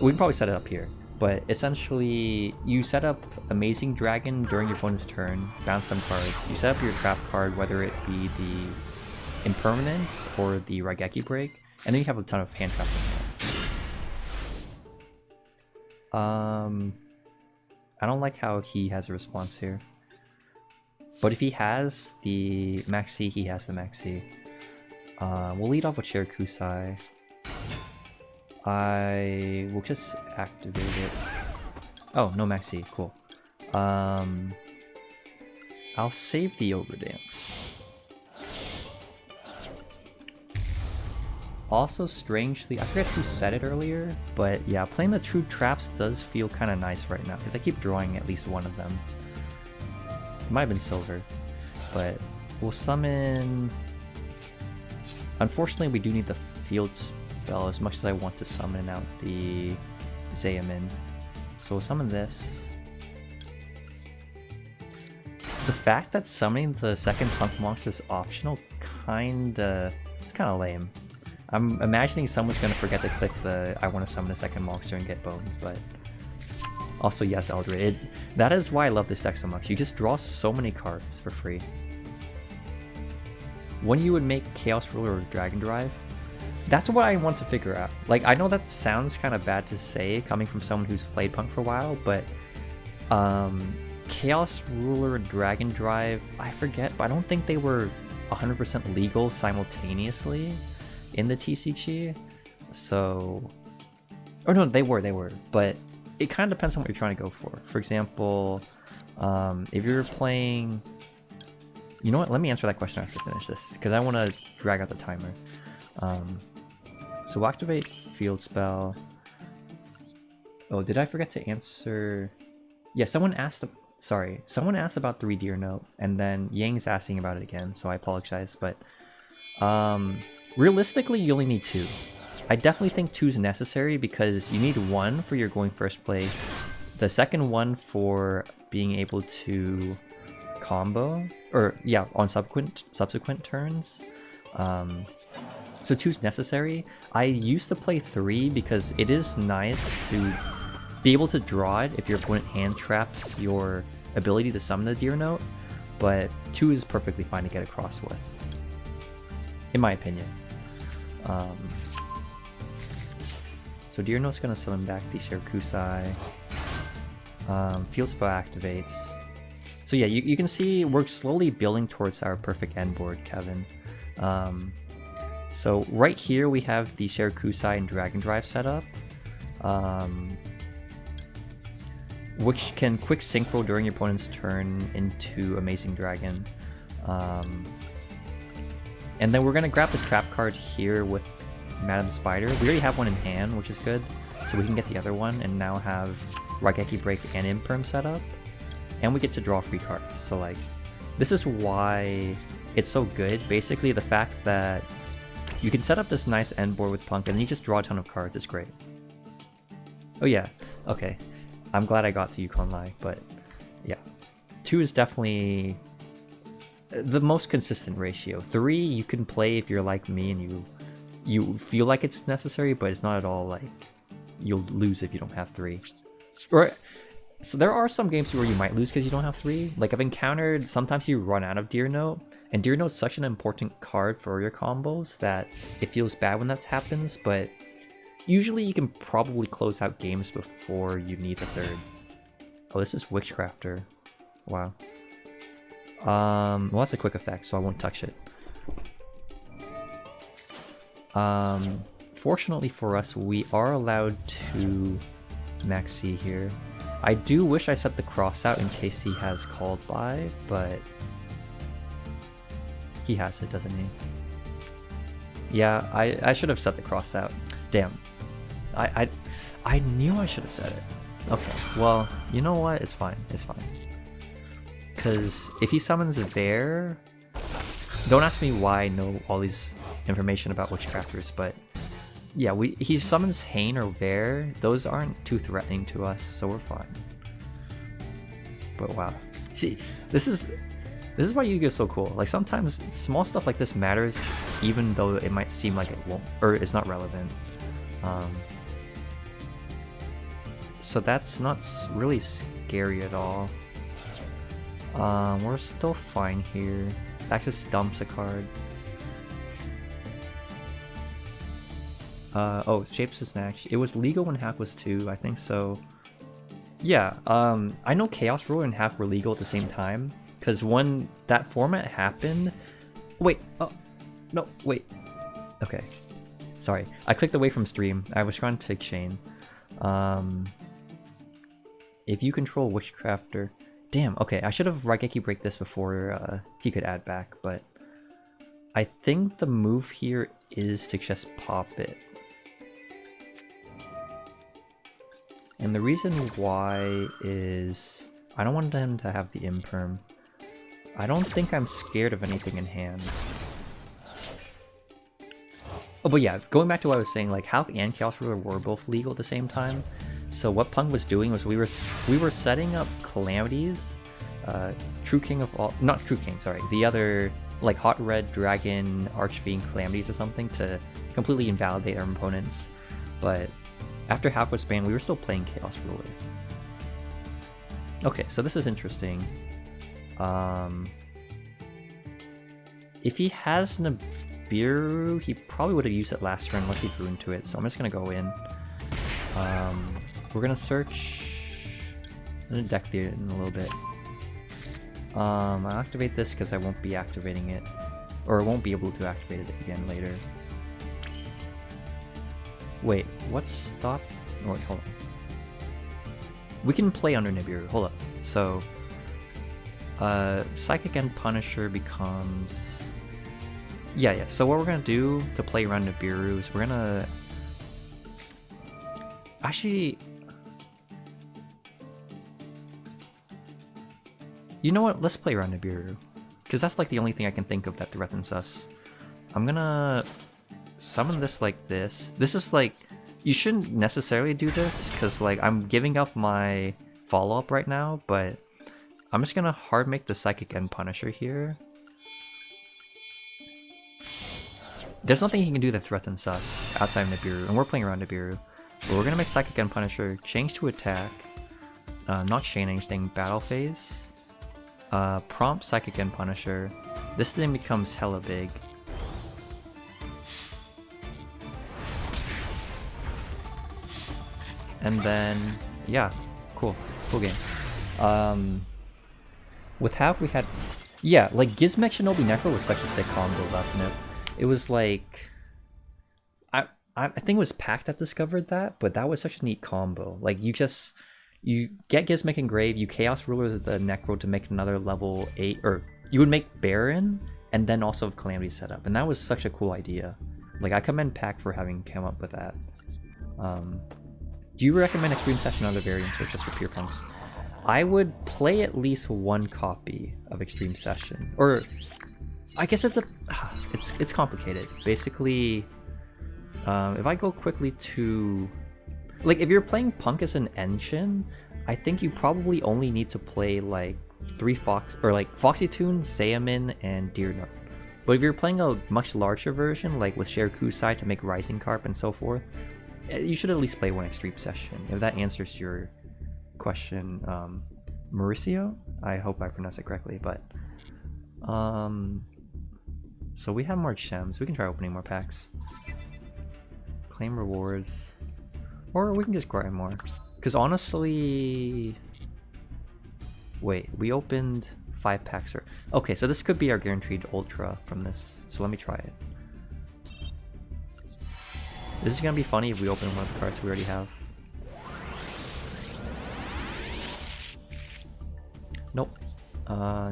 We can probably set it up here. But essentially, you set up Amazing Dragon during your opponent's turn, bounce some cards. You set up your trap card, whether it be the Impermanence or the Raigeki Break, and then you have a ton of hand traps in there. I don't like how he has a response here. But if he has the Maxi, he has the Maxi. We'll lead off with Share Kusai. I will just activate it. Oh, no Maxi, cool. I'll save the Ogre Dance. Also, strangely, I forgot to set it earlier, but yeah, playing the True Traps does feel kind of nice right now, because I keep drawing at least one of them. It might have been silver, but we'll summon... Unfortunately, we do need the field spell as much as I want to summon out the Xaymin. So we'll summon this. The fact that summoning the second Punk monster is optional, it's kind of lame. I'm imagining someone's gonna forget to click the I want to summon a second monster and get bones, but also yes, Eldred. That is why I love this deck so much. You just draw so many cards for free. When you would make Chaos Ruler or Dragon Drive, that's what I want to figure out. Like, I know that sounds kind of bad to say coming from someone who's played Punk for a while, but Chaos Ruler and Dragon Drive, I forget, but I don't think they were 100% legal simultaneously in the TCG. So Or no, they were, but it kind of depends on what you're trying to go for. For example, if you're playing... You know what, let me answer that question after I finish this, because I want to drag out the timer. So we'll activate Field Spell. Oh, did I forget to answer... Yeah, someone asked about the Redeer Note, and then Yang's asking about it again, so I apologize, but... realistically, you only need 2. I definitely think 2 is necessary because you need 1 for your going first play, the second one for being able to combo, or yeah, on subsequent turns. So 2 is necessary. I used to play 3 because it is nice to be able to draw it if your opponent hand traps your ability to summon the Deer Note, but 2 is perfectly fine to get across with, in my opinion. So Deer Note's gonna summon back the Shirakusai. Field Spell activates. So yeah, you can see we're slowly building towards our perfect end board, Kevin. So right here we have the Shirakusai and Dragon Drive set up, which can quick synchro during your opponent's turn into Amazing Dragon. And then we're going to grab the trap card here with Madam Spider. We already have one in hand, which is good, so we can get the other one and now have Raigeki Break and Imperm set up. And we get to draw free cards, so like, this is why it's so good. Basically, the fact that you can set up this nice end board with Punk and then you just draw a ton of cards is great. Oh yeah, okay. I'm glad I got to Yukon Lai, but yeah. 2 is definitely the most consistent ratio. 3 you can play if you're like me and you feel like it's necessary, but it's not at all like you'll lose if you don't have 3. Or so there are some games where you might lose because you don't have 3. Like I've encountered sometimes you run out of Deer Note, and Deer Note's such an important card for your combos that it feels bad when that happens, but usually you can probably close out games before you need the 3rd. Oh, this is Witchcrafter. Wow. Well, that's a quick effect, so I won't touch it. Fortunately for us, we are allowed to max C here. I do wish I set the cross out in case he has called by, but he has it, doesn't he? Yeah, I should have set the cross out. Damn. I knew I should have said it. Okay, well, you know what? It's fine. It's fine. Because if he summons there... Don't ask me why I know all these information about Witchcrafters, but... Yeah, he summons Hain or Bear. Those aren't too threatening to us, so we're fine. But wow. See, this is why Yu-Gi-Oh is so cool. Like, sometimes small stuff like this matters, even though it might seem like it won't, or it's not relevant. So that's not really scary at all. We're still fine here. That just dumps a card. Oh, Shapes is next. It was legal when half was 2, I think so. Yeah, I know Chaos Ruler and half were legal at the same time, because when that format happened... Wait, oh, no, wait. Okay, sorry. I clicked away from stream. I was trying to take Shane. If you control Witchcrafter... Damn, okay, I should have Raigeki Break this before he could add back, but... I think the move here is to just pop it. And the reason why is... I don't want him to have the Imperm. I don't think I'm scared of anything in hand. Oh, but yeah, going back to what I was saying, like, Half and Chaos Ruler were both legal at the same time. So what Punk was doing was we were setting up Calamities, True King of all... Not True King, sorry. The other, like, Hot Red Dragon Archfiend Calamities or something to completely invalidate our opponents. But after half was banned, we were still playing Chaos Ruler. Okay, so this is interesting. If he has Nibiru, he probably would have used it last turn unless he drew into it, so I'm just gonna go in. We're gonna search... I'm gonna deck the in a little bit. I'll activate this because I won't be activating it. Or won't be able to activate it again later. Wait, what stop? wait, hold on. We can play under Nibiru. Hold up. So, Psychic and Punisher becomes. Yeah. So what we're gonna do to play around Nibiru is we're gonna actually. You know what? Let's play around Nibiru, because that's like the only thing I can think of that threatens us. I'm gonna summon this like this. This is like, you shouldn't necessarily do this because like I'm giving up my follow-up right now, but I'm just gonna hard make the Psychic and Punisher here. There's nothing he can do that threatens us outside of Nibiru, and we're playing around Nibiru. But we're gonna make Psychic and Punisher, change to attack, not chain anything, battle phase. Prompt Psychic and Punisher. This thing becomes hella big. And then, yeah, cool game. With how we had, yeah, like Gizmek Shinobi Necro was such a sick combo left note. It was like, I think it was Pact that discovered that, but that was such a neat combo. Like you get Gizmek Engrave, you Chaos Ruler the Necro to make another level 8, or you would make Baron and then also have Calamity set up, and that was such a cool idea. Like I commend Pact for having come up with that. Do you recommend Extreme Session or other variants or just for pure punks? I would play at least one copy of Extreme Session, or I guess it's complicated. Basically, if I go quickly to, like, if you're playing Punk as an engine, I think you probably only need to play like 3 Fox, or like Foxy Toon, Saiyaman, and Deer Note. But if you're playing a much larger version, like with Share Kusai to make Rising Carp and so forth, you should at least play one Extreme Session. If that answers your question, Mauricio? I hope I pronounced it correctly, but so we have more gems. We can try opening more packs. Claim rewards. Or we can just grind more. Because honestly, wait, we opened 5 packs. Okay, so this could be our guaranteed ultra from this. So let me try it. This is gonna be funny if we open one of the cards we already have. Nope.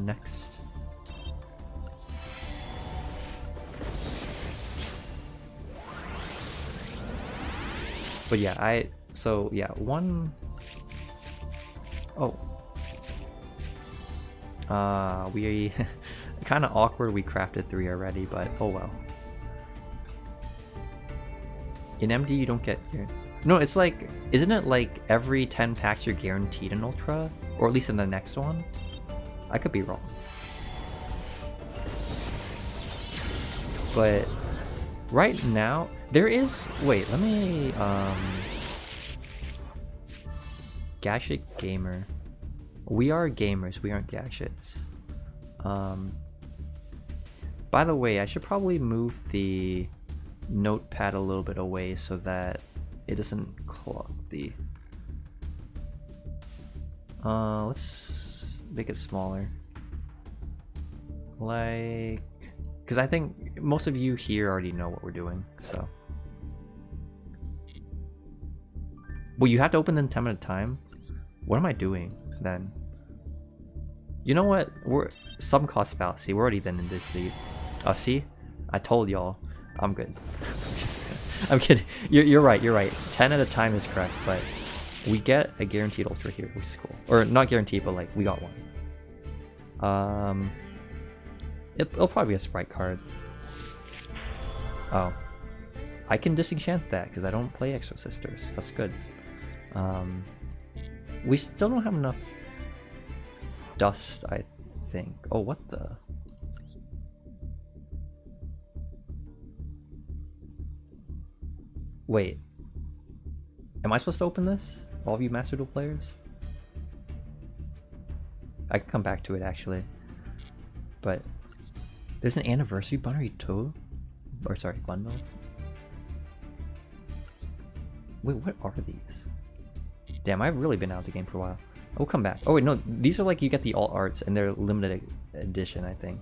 Next. But yeah, so yeah, one. Oh. We kind of awkward. We crafted 3 already, but oh well. In MD, you don't get. No, it's like, isn't it like every 10 packs you're guaranteed an ultra, or at least in the next one? I could be wrong. But right now, there is. Wait, let me. Gadget Gamer. We are gamers, we aren't gadgets. By the way, I should probably move the notepad a little bit away so that it doesn't clog the. Let's make it smaller. Like, because I think most of you here already know what we're doing, so. Well, you have to open them 10 at a time? What am I doing then? You know what? We're some cost fallacy. We're already been in this lead. Oh, see? I told y'all. I'm good. I'm kidding. You're right. You're right. 10 at a time is correct, but we get a guaranteed ultra here, which is cool. Or not guaranteed, but like we got one. It'll probably be a Spright card. Oh, I can disenchant that because I don't play Exo Sisters. That's good. We still don't have enough dust, I think. Oh, what the? Wait. Am I supposed to open this? All of you Master Duel players? I can come back to it actually. But there's an anniversary bundle too? Or sorry, bundle? Wait, what are these? Damn, I've really been out of the game for a while. We'll come back. Oh wait, no, these are like you get the alt arts and they're limited edition, I think.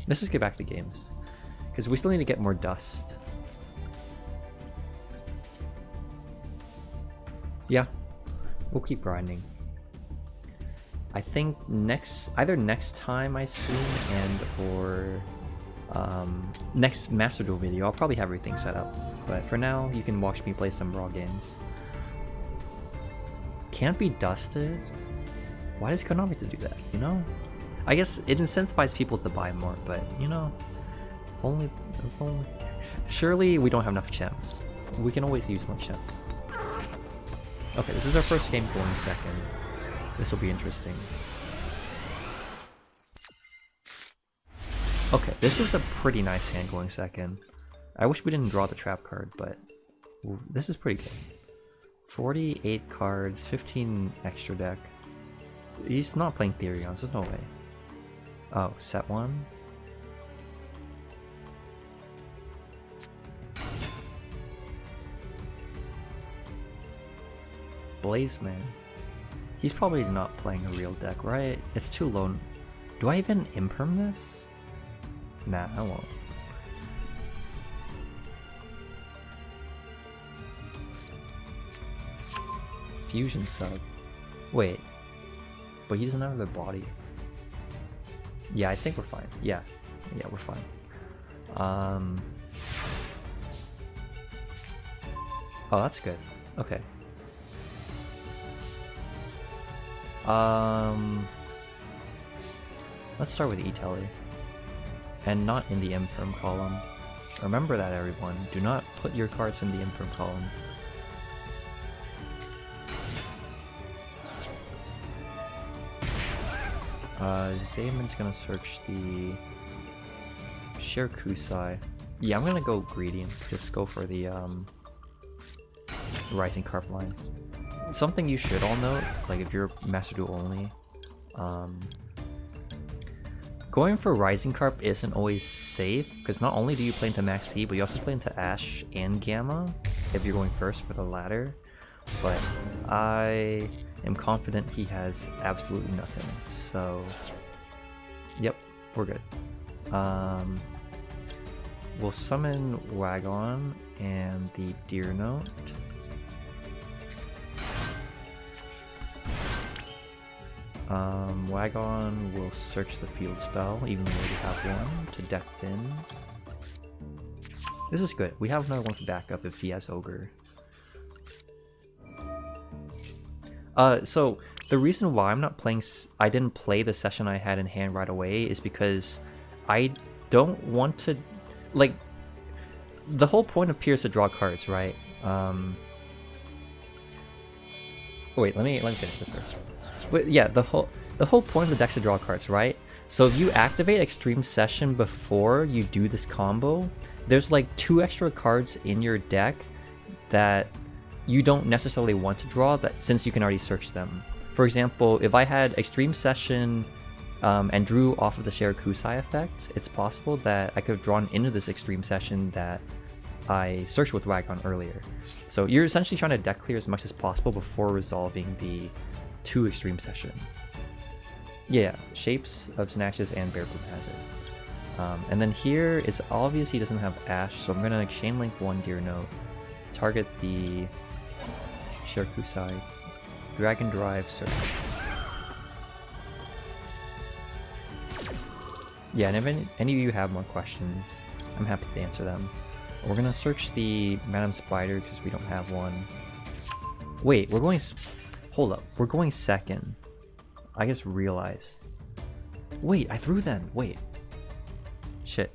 Let's just get back to games. Because we still need to get more dust. Yeah, we'll keep grinding. I think either next time I stream or next Master Duel video, I'll probably have everything set up. But for now, you can watch me play some raw games. Can't be dusted? Why does Konami have to do that, you know? I guess it incentivizes people to buy more, but you know, if only... Surely we don't have enough gems. We can always use more gems. Okay, this is our first game going second. This will be interesting. Okay, this is a pretty nice hand going second. I wish we didn't draw the trap card, but this is pretty good. 48 cards, 15 extra deck. He's not playing Theorizing, so there's no way. Oh, set one. Blazeman. He's probably not playing a real deck, right? It's too low. Do I even imperm this? Nah, I won't. Fusion sub. Wait. But he doesn't have the body. Yeah, I think we're fine. Yeah. Yeah, we're fine. Oh, that's good. Okay. Let's start with E-Telly. And not in the Infirm column. Remember that, everyone. Do not put your cards in the Infirm column. Zayman's gonna search the Shirakusai. Yeah, I'm gonna go greedy and just go for the Rising Carp line. Something you should all note, like if you're Master Duel only, going for Rising Carp isn't always safe, because not only do you play into Max C, but you also play into Ash and Gamma if you're going first for the latter. But I am confident he has absolutely nothing, so yep, we're good. We'll summon Wagon and the Deer Note. Wagon will search the field spell, even though we have one, to deck Finn. This is good. We have another one for backup if he has Ogre. So the reason why I didn't play the session I had in hand right away is because I don't want to, like, the whole point of P.U.N.K is to draw cards, right? Wait, let me finish this first. But yeah, the whole point of the deck is to draw cards, right? So if you activate Extreme Session before you do this combo, there's like 2 extra cards in your deck that you don't necessarily want to draw, that since you can already search them. For example, if I had Extreme Session and drew off of the Shirakusai effect, it's possible that I could have drawn into this Extreme Session that I searched with Wagon earlier. So you're essentially trying to deck clear as much as possible before resolving the 2 Extreme Session. Yeah, Shapes of Snatches and Bearbloom has it. And then here, it's obvious he doesn't have Ash, so I'm gonna Chain Link 1 Deer Note, target the Shirakusai, Dragon Drive, Search. Yeah, and if any of you have more questions, I'm happy to answer them. We're gonna search the Madam Spider because we don't have one. Wait, we're going... Hold up, we're going second. I just realized. Wait, I threw them. Wait. Shit.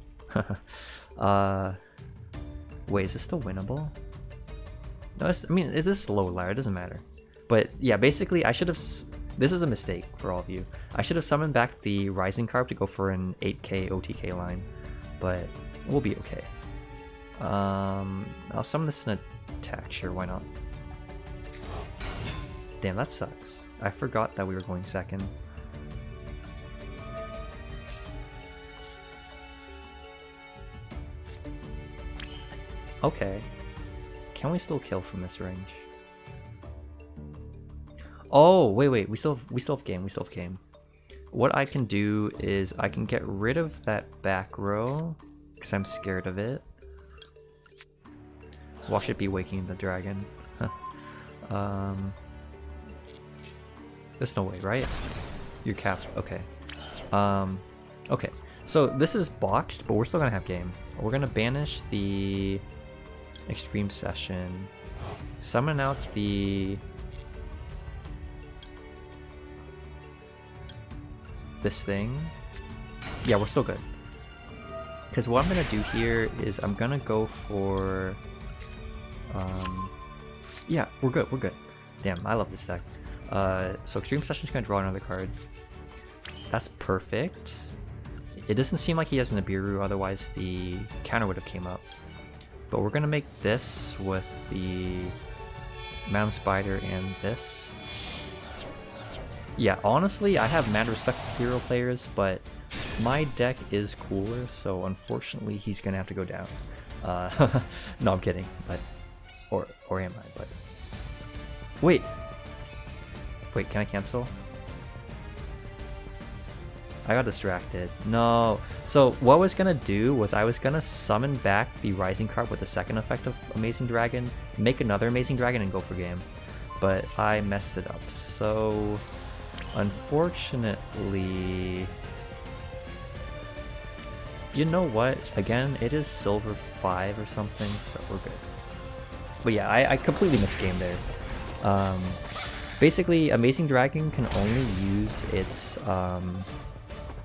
Wait, is this still winnable? No, I mean, this is low ladder, it doesn't matter. But yeah, basically, I should have... This is a mistake for all of you. I should have summoned back the Rising Carp to go for an 8k OTK line, but we'll be okay. I'll summon this in attack, sure, why not? Damn, that sucks. I forgot that we were going second. Okay. Can we still kill from this range? Oh, wait, we still have game, What I can do is I can get rid of that back row, because I'm scared of it. Watch it be waking the dragon. There's no way, right? You're cast. Okay. Okay. So this is boxed, but we're still gonna have game. We're gonna banish the extreme session, summon out the this thing. Yeah, we're still good. Because what I'm gonna do here is I'm gonna go for yeah, we're good, we're good. Damn, I love this deck. So extreme session's gonna draw another card. That's perfect. It doesn't seem like he has an Nibiru, otherwise the counter would have came up. But we're gonna make this with the Mound Spider and this. Yeah, honestly, I have mad respect for hero players, but my deck is cooler, so unfortunately he's gonna have to go down. No, I'm kidding, but or am I? But wait, can I cancel? I got distracted. No. So what I was gonna do was I was gonna summon back the Rising card with the second effect of Amazing Dragon, make another Amazing Dragon, and go for game. But I messed it up. So unfortunately, you know what? Again, it is silver 5 or something, so we're good. But yeah, I completely missed game there. Basically, Amazing Dragon can only use its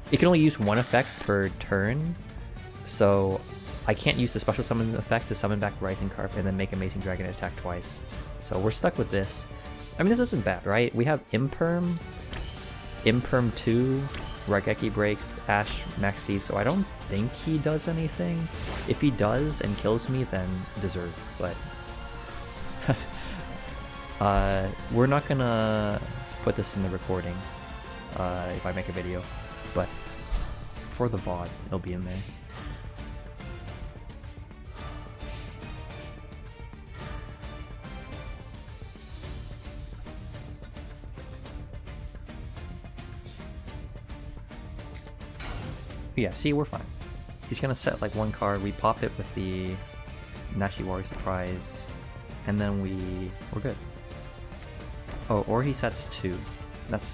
it can only use one effect per turn, so I can't use the special summon effect to summon back Rising Carp and then make Amazing Dragon attack twice. So we're stuck with this. I mean, this isn't bad, right? We have Imperm 2, Raigeki Break, Ash, Maxi, so I don't think he does anything. If he does and kills me, then deserve, but we're not gonna put this in the recording if I make a video, but for the VOD, it'll be in there. Yeah, see, we're fine. He's gonna set like one card, we pop it with the Nashi Warrior Surprise, and then we're good. Oh, or he sets 2. That's...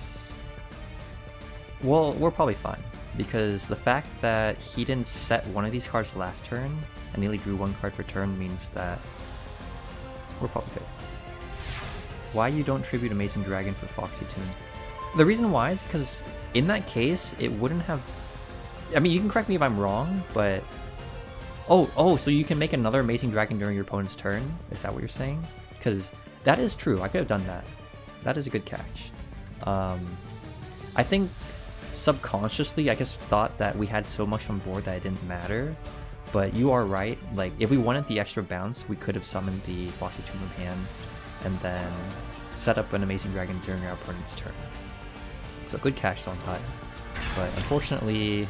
Well, we're probably fine, because the fact that he didn't set one of these cards last turn, and nearly drew 1 card per turn, means that we're probably good. Why you don't tribute Amazing Dragon for Foxy Tune? The reason why is because in that case, it wouldn't have... I mean, you can correct me if I'm wrong, but... Oh, so you can make another Amazing Dragon during your opponent's turn? Is that what you're saying? Because that is true, I could have done that. That is a good catch. I think subconsciously I just thought that we had so much on board that it didn't matter, but you are right. Like, if we wanted the extra bounce, we could have summoned the Foxy Tomb of Hand and then set up an Amazing Dragon during our opponent's turn. So good catch on time. But unfortunately,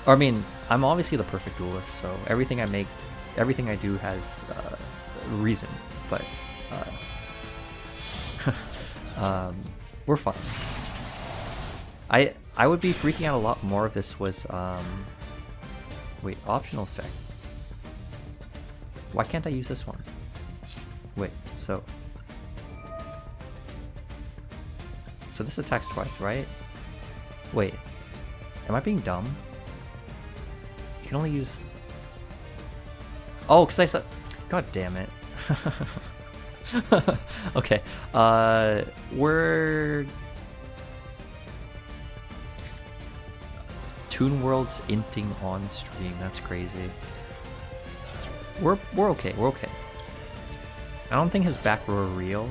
I mean, I'm obviously the perfect duelist, so everything I make, everything I do has reason, but we're fine. I would be freaking out a lot more if this was wait, optional effect. Why can't I use this one? Wait, so this attacks twice, right? Wait, am I being dumb? You can only use... Oh, because I said... God damn it. Okay, we're... Toon World's inting on stream, that's crazy. We're okay, we're okay. I don't think his back row are real.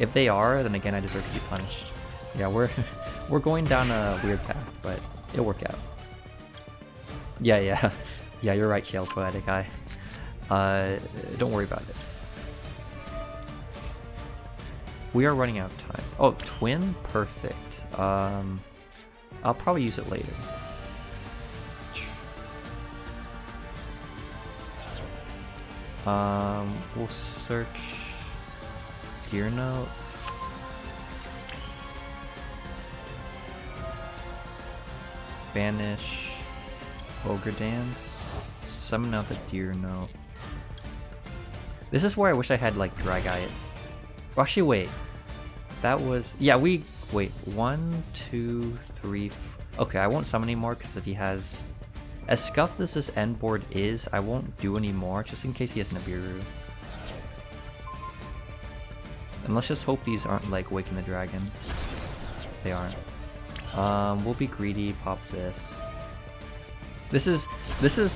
If they are, then again I deserve to be punished. Yeah, we're going down a weird path, but it'll work out. Yeah, you're right, Shale Poetic Eye. Don't worry about it. We are running out of time. Oh, Twin? Perfect. I'll probably use it later. We'll search Gear Note. Banish Ogre Dance. Summon out the Deer Note. This is where I wish I had like Drag Eye. Actually, wait. That was... Yeah, we... Wait. 1, 2, 3... Okay, I won't summon anymore because if he has... As scuffed as this end board is, I won't do any more just in case he has Nibiru. And let's just hope these aren't like Waking the Dragon. They aren't. We'll be greedy, pop this. This is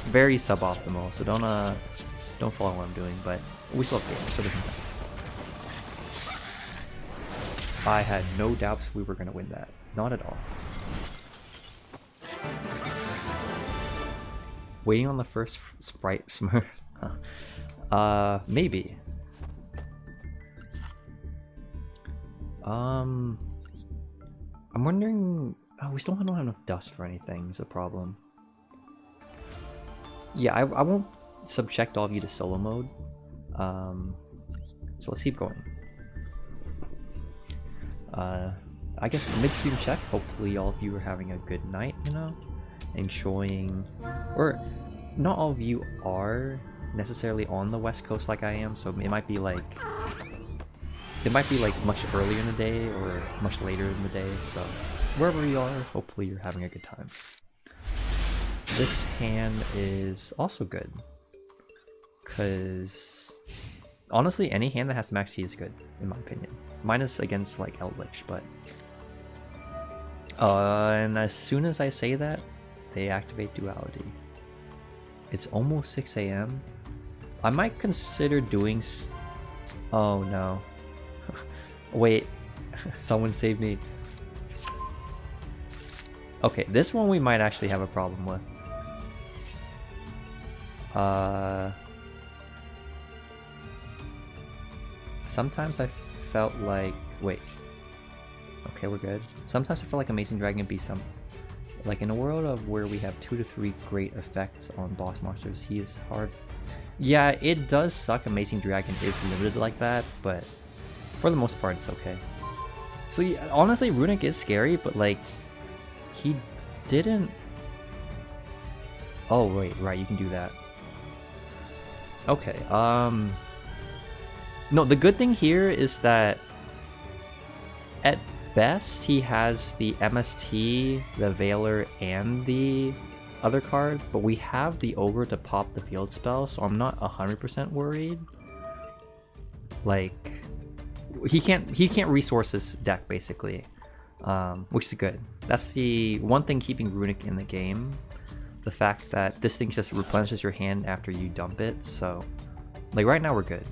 very suboptimal, so don't follow what I'm doing, but we still have game, so it doesn't matter. I had no doubts we were gonna win that. Not at all. Waiting on the first Spright Smurf. Maybe. I'm wondering... Oh, we still don't have enough dust for anything, is the problem. Yeah, I won't subject all of you to solo mode. So let's keep going. I guess midstream check. Hopefully all of you are having a good night, you know? Enjoying... Or, not all of you are necessarily on the west coast like I am, so it might be like... It might be like much earlier in the day or much later in the day, so wherever you are, hopefully you're having a good time. This hand is also good, because honestly any hand that has max T is good, in my opinion. Minus against like Eldritch, but... and as soon as I say that, they activate Duality. It's almost 6 AM. I might consider doing... Oh no. Wait, someone save me. Okay, this one we might actually have a problem with. Sometimes I felt like... Wait. Okay, we're good. Sometimes I feel like Amazing Dragon would be some... Like in a world of where we have 2 to 3 great effects on boss monsters, he is hard. Yeah, it does suck Amazing Dragon is limited like that, but... For the most part, it's okay. So yeah, honestly, Runick is scary, but like, he didn't... Oh wait, right, you can do that. Okay, no, the good thing here is that at best, he has the MST, the Veiler, and the other card, but we have the Ogre to pop the field spell, so I'm not 100% worried. Like... He can't resource his deck basically, which is good. That's the one thing keeping Runick in the game. The fact that this thing just replenishes your hand after you dump it. So, like right now we're good,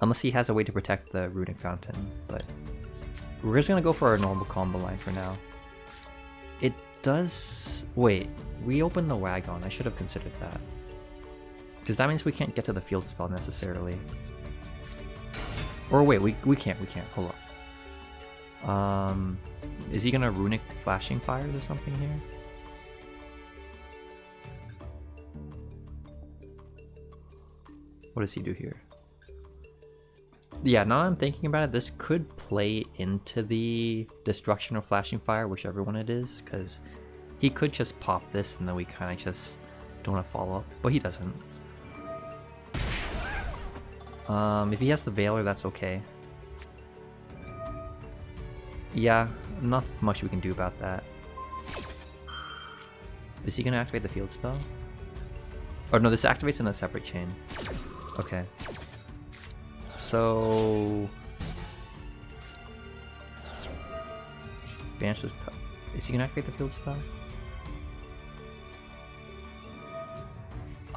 unless he has a way to protect the Runick Fountain. But we're just gonna go for our normal combo line for now. It does. Wait, we opened the Wagon. I should have considered that, because that means we can't get to the field spell necessarily. Or wait, we can't, hold up. Is he gonna Runick Flashing Fires or something here? What does he do here? Yeah, now I'm thinking about it, this could play into the Destruction or Flashing Fire, whichever one it is, because he could just pop this and then we kind of just don't want to follow up, but he doesn't. If he has the Veiler, that's okay. Yeah, not much we can do about that. Is he gonna activate the field spell? Oh no, this activates in a separate chain. Okay. So... Banish this... Is he gonna activate the field spell?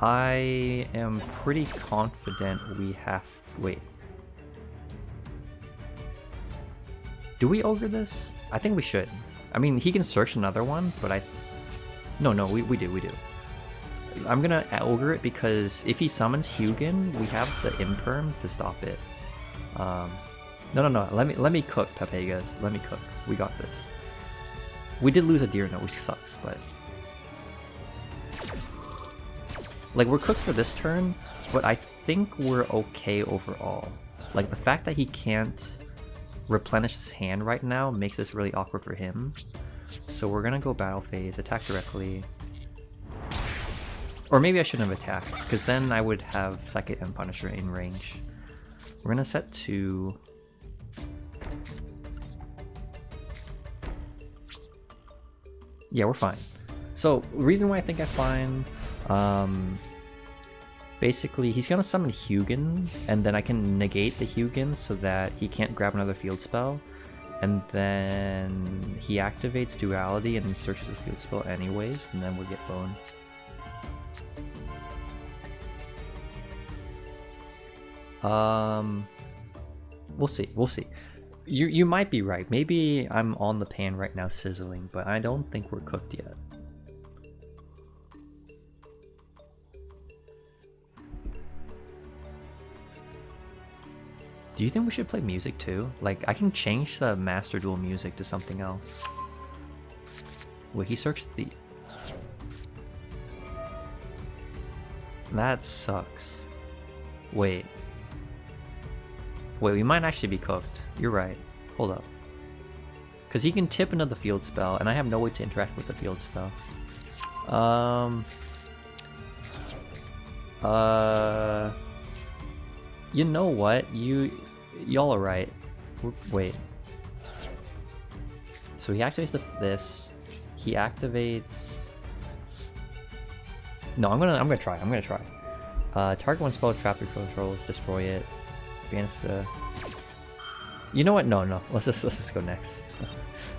I am pretty confident we have... Wait. Do we Ogre this? I think we should. I mean, he can search another one, but I... No, we do. I'm gonna Ogre it because if he summons Hugin, we have the Imperm to stop it. No. Let me cook, Pepegas. Let me cook. We got this. We did lose a Deer Note, which sucks, but... Like, we're cooked for this turn, but I think we're okay overall. Like, the fact that he can't replenish his hand right now makes this really awkward for him. So we're gonna go Battle Phase, attack directly. Or maybe I shouldn't have attacked, because then I would have Psychic and Punisher in range. We're gonna set to... Yeah, we're fine. So, the reason why I think I'm fine, basically, he's gonna summon Hugin, and then I can negate the Hugin so that he can't grab another field spell. And then he activates Duality and searches the field spell anyways, and then we'll get bone. We'll see, we'll see. You might be right. Maybe I'm on the pan right now sizzling, but I don't think we're cooked yet. Do you think we should play music too? Like, I can change the Master Duel music to something else. Wait, he searched the... That sucks. Wait. Wait, we might actually be cooked. You're right. Hold up. Because he can tip another field spell, and I have no way to interact with the field spell. You know what? Y'all are right. Wait. So he activates this. He activates... No, I'm gonna try. Target one spell trap your controls, destroy it. Ignister. You know what? No. Let's just go next.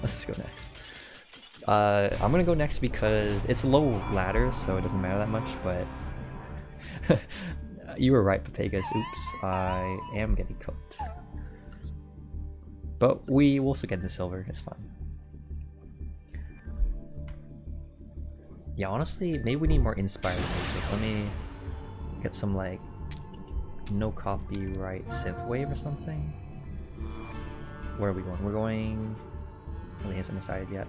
Let's just go next. I'm gonna go next because it's low ladder, so it doesn't matter that much. But you were right, Papegas. Oops, I am getting cooked. But we will also get the silver. It's fine. Yeah, honestly, maybe we need more inspired music. Let me get some like no copyright synthwave or something. Where are we going? We're going... Well, he hasn't decided yet.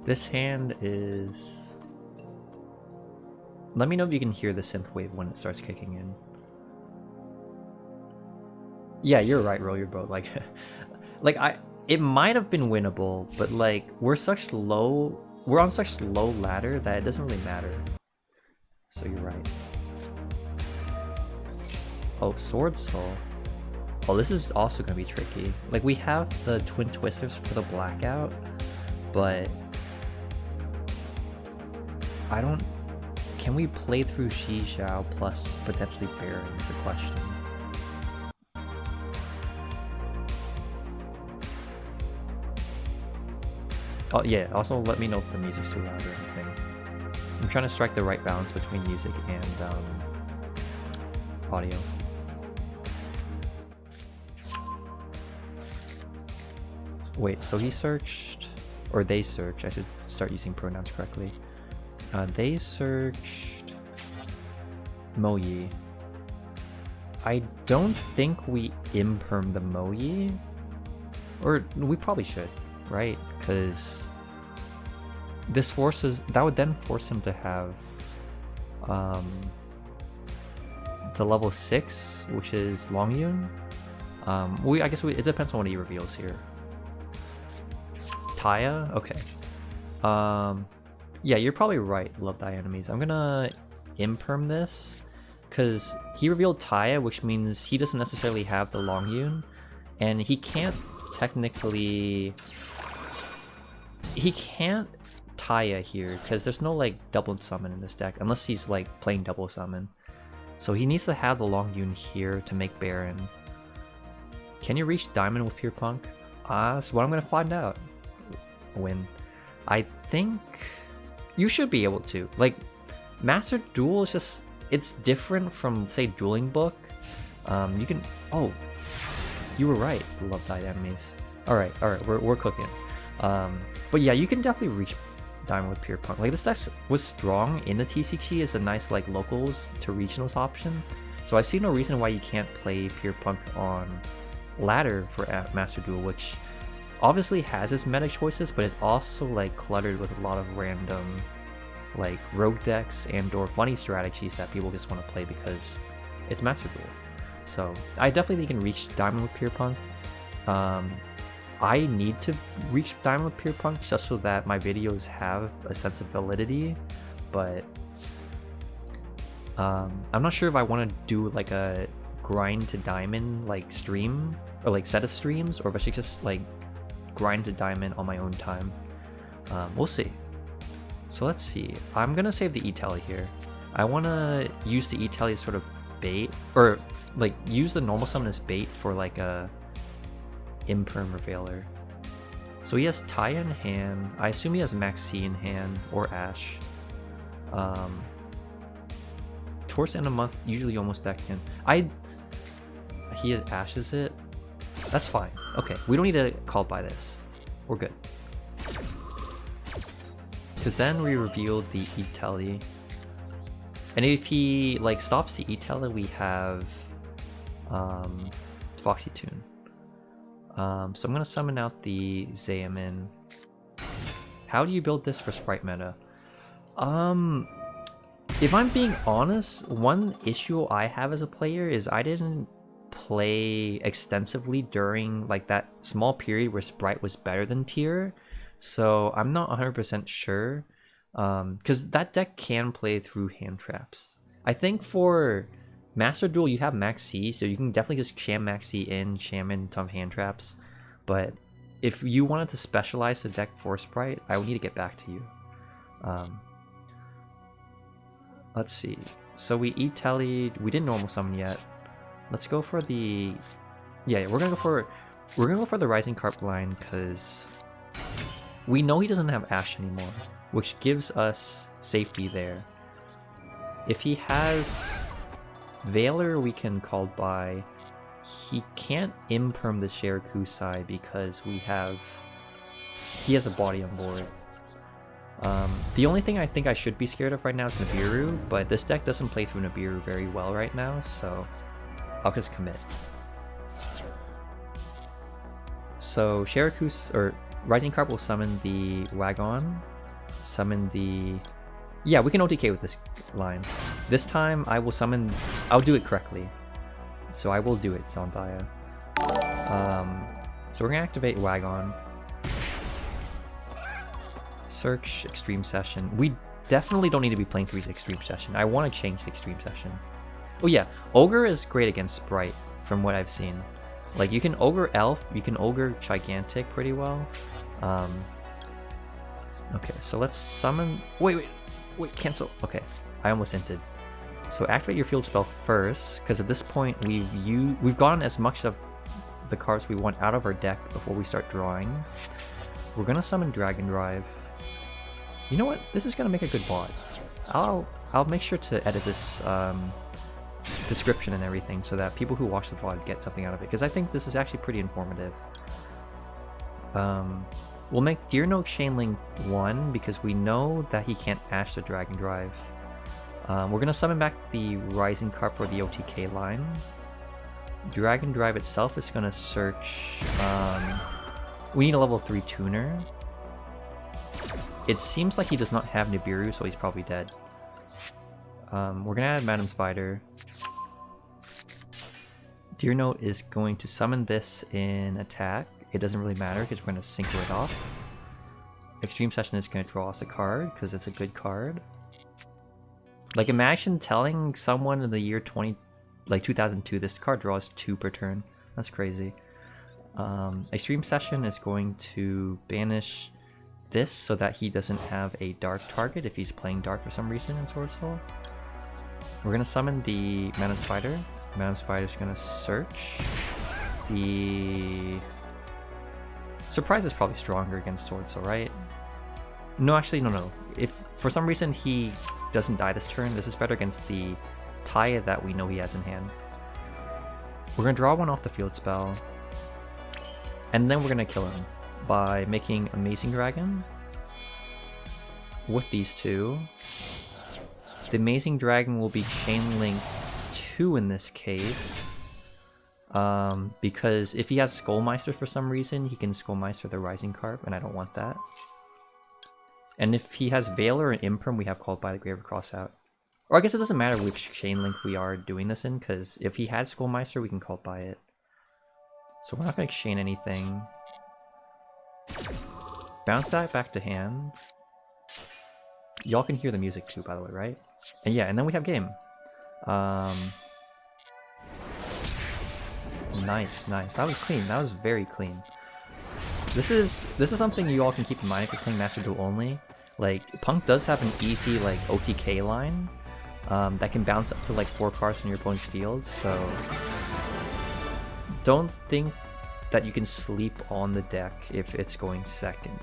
This hand is... Let me know if you can hear the synthwave when it starts kicking in. Yeah, you're right, roll your boat. Like, it might have been winnable, but like we're on such low ladder that it doesn't really matter. So you're right. Oh, Swordsoul. Oh, this is also gonna be tricky. Like, we have the Twin Twisters for the blackout, but I don't... Can we play through Xizhao plus potentially Baron is the question. Oh yeah, also let me know if the music's too loud or anything. I'm trying to strike the right balance between music and audio. Wait, so he searched, or they searched, I should start using pronouns correctly. They searched Mo-Yi. I don't think we imperm the Mo-Yi, or we probably should, right? Because this forces, that would then force him to have the level 6, which is Long-Yun. I guess it depends on what he reveals here. Taya? Okay. Yeah, you're probably right, Love Thy Enemies. I'm gonna imperm this, because he revealed Taya, which means he doesn't necessarily have the Long-Yun, and he can't technically... He can't Taya here, because there's no like double summon in this deck, unless he's like playing double summon. So he needs to have the Long-Yun here to make Baron. Can you reach Diamond with P.U.N.K? That's what I'm gonna find out. When I think you should be able to. Like, Master Duel is just, it's different from, say, Dueling Book. You can... Oh, you were right, Love Thy Enemies. Alright, we're cooking. But yeah, you can definitely reach Diamond with P.U.N.K. Like, this deck was strong in the TCG as a nice, like, locals to regionals option. So I see no reason why you can't play P.U.N.K on ladder for Master Duel, which obviously has its meta choices, but it's also, like, cluttered with a lot of random like rogue decks and or funny strategies that people just want to play because it's Master Duel. So I definitely think he can reach Diamond with P.U.N.K. I need to reach Diamond with P.U.N.K. just so that my videos have a sense of validity, but I'm not sure if I want to do like a grind to Diamond like stream or like set of streams, or if I should just like grind to Diamond on my own time. We'll see. So let's see. I'm gonna save the E-Tally here. I want to use the E-Tally as sort of bait, or like use the normal summon as bait for like a Imperm Revealer. So he has Taya in hand. I assume he has Maxi in hand or Ash. Towards the end of the month, usually almost decked in. He has Ash, is it? That's fine. Okay, we don't need to call by this. We're good. Because then we revealed the E-Tally. And if he like stops the E-Tally, we have Foxy Tune. So I'm gonna summon out the Xaymin. How do you build this for Spright meta? If I'm being honest, one issue I have as a player is I didn't play extensively during like that small period where Spright was better than Tier. So I'm not 100% sure, because that deck can play through hand traps. I think for Master Duel you have Max C, so you can definitely just sham Max C in, sham in ton of hand traps. But if you wanted to specialize the deck for Spright, I would need to get back to you. Let's see. So we E-Tallied, we didn't normal summon yet. Let's go for the... Yeah, we're gonna go for the Rising Carp line because we know he doesn't have Ash anymore, which gives us safety there. If he has Veiler, we can call by. He can't imperm the Shirakusai because he has a body on board. The only thing I think I should be scared of right now is Nibiru, but this deck doesn't play through Nibiru very well right now, so I'll just commit. So Shirakus or Rising Carp will summon the Wagon, summon the... Yeah, we can OTK with this line. This time I will summon... I'll do it correctly. So I will do it, Zondaya. So we're gonna activate Wagon. Search Extreme Session. We definitely don't need to be playing through Extreme Session. I want to change the Extreme Session. Oh yeah, Ogre is great against Spright from what I've seen. Like you can Ogre Elf, you can Ogre Gigantic pretty well. Okay, so let's summon... Wait, cancel. Okay, I almost hinted. So activate your field spell first, because at this point we've gotten as much of the cards we want out of our deck before we start drawing. We're gonna summon Dragon Drive. You know what? This is gonna make a good bot. I'll make sure to edit this description and everything so that people who watch the VOD get something out of it, because I think this is actually pretty informative. We'll make Deer Note Chainlink 1 because we know that he can't Ash the Dragon Drive. We're gonna summon back the Rising Carp for the OTK line. Dragon Drive itself is gonna search... we need a level 3 tuner. It seems like he does not have Nibiru, so he's probably dead. We're gonna add Madam Spider. Deer Note is going to summon this in attack. It doesn't really matter because we're gonna synchro it off. Extreme Session is gonna draw us a card because it's a good card. Like imagine telling someone in the year 2002 this card draws 2 per turn. That's crazy. Extreme Session is going to banish this so that he doesn't have a dark target if he's playing dark for some reason in Swordsoul. We're gonna summon the Madam Spider. Madam Spider's gonna search. The Surprise is probably stronger against Swordsoul, right? No, actually, no. If for some reason he doesn't die this turn, this is better against the Taya that we know he has in hand. We're gonna draw one off the field spell, and then we're gonna kill him by making Amazing Dragon with these two. The Amazing Dragon will be Chainlink 2 in this case, because if he has Skullmeister for some reason, he can Skullmeister the Rising Carp, and I don't want that. And if he has Veil or an Imperm, we have Called by the Grave or Crossout. Or I guess it doesn't matter which chain link we are doing this in, because if he had Schoolmeister, we can Called by it. So we're not going to chain anything. Bounce that back to hand. Y'all can hear the music too, by the way, right? And yeah, and then we have game. Nice, nice. That was clean. That was very clean. This is something you all can keep in mind if you're playing Master Duel only. Like, Punk does have an easy like OTK line that can bounce up to like 4 cards from your opponent's field, so don't think that you can sleep on the deck if it's going second.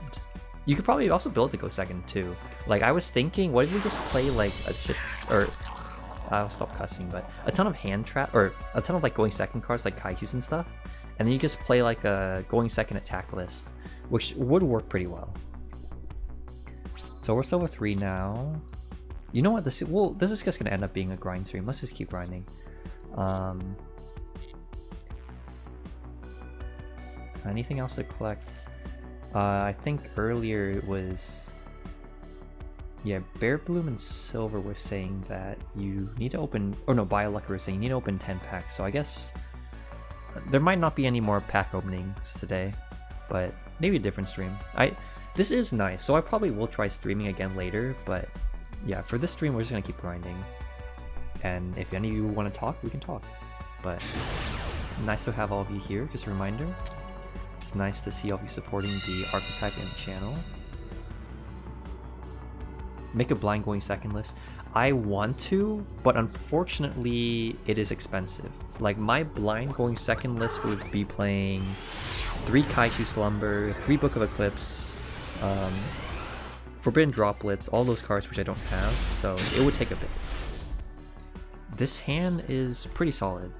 You could probably also build to go second too. Like, I was thinking, what if we just play like a shit, or I'll stop cussing, but a ton of hand trap, or a ton of like going second cards like Kaijus and stuff, and then you just play like a going second attack list, which would work pretty well. So we're still with 3 now. You know what, this is just gonna end up being a grind stream. Let's just keep grinding. Anything else to collect? I think earlier it was, yeah, Bear Bloom and Silver were saying that you need to open, or no, BioLucker was saying you need to open 10 packs, so I guess there might not be any more pack openings today, but maybe a different stream. This is nice, so I probably will try streaming again later, but yeah, for this stream we're just gonna keep grinding, and if any of you want to talk, we can talk. But nice to have all of you here, just a reminder. It's nice to see all of you supporting the archetype and channel. Make a blind going second list. I want to, but unfortunately it is expensive. Like, my blind going second list would be playing 3 Kaiju Slumber, 3 Book of Eclipse, Forbidden Droplets, all those cards which I don't have, so it would take a bit. This hand is pretty solid.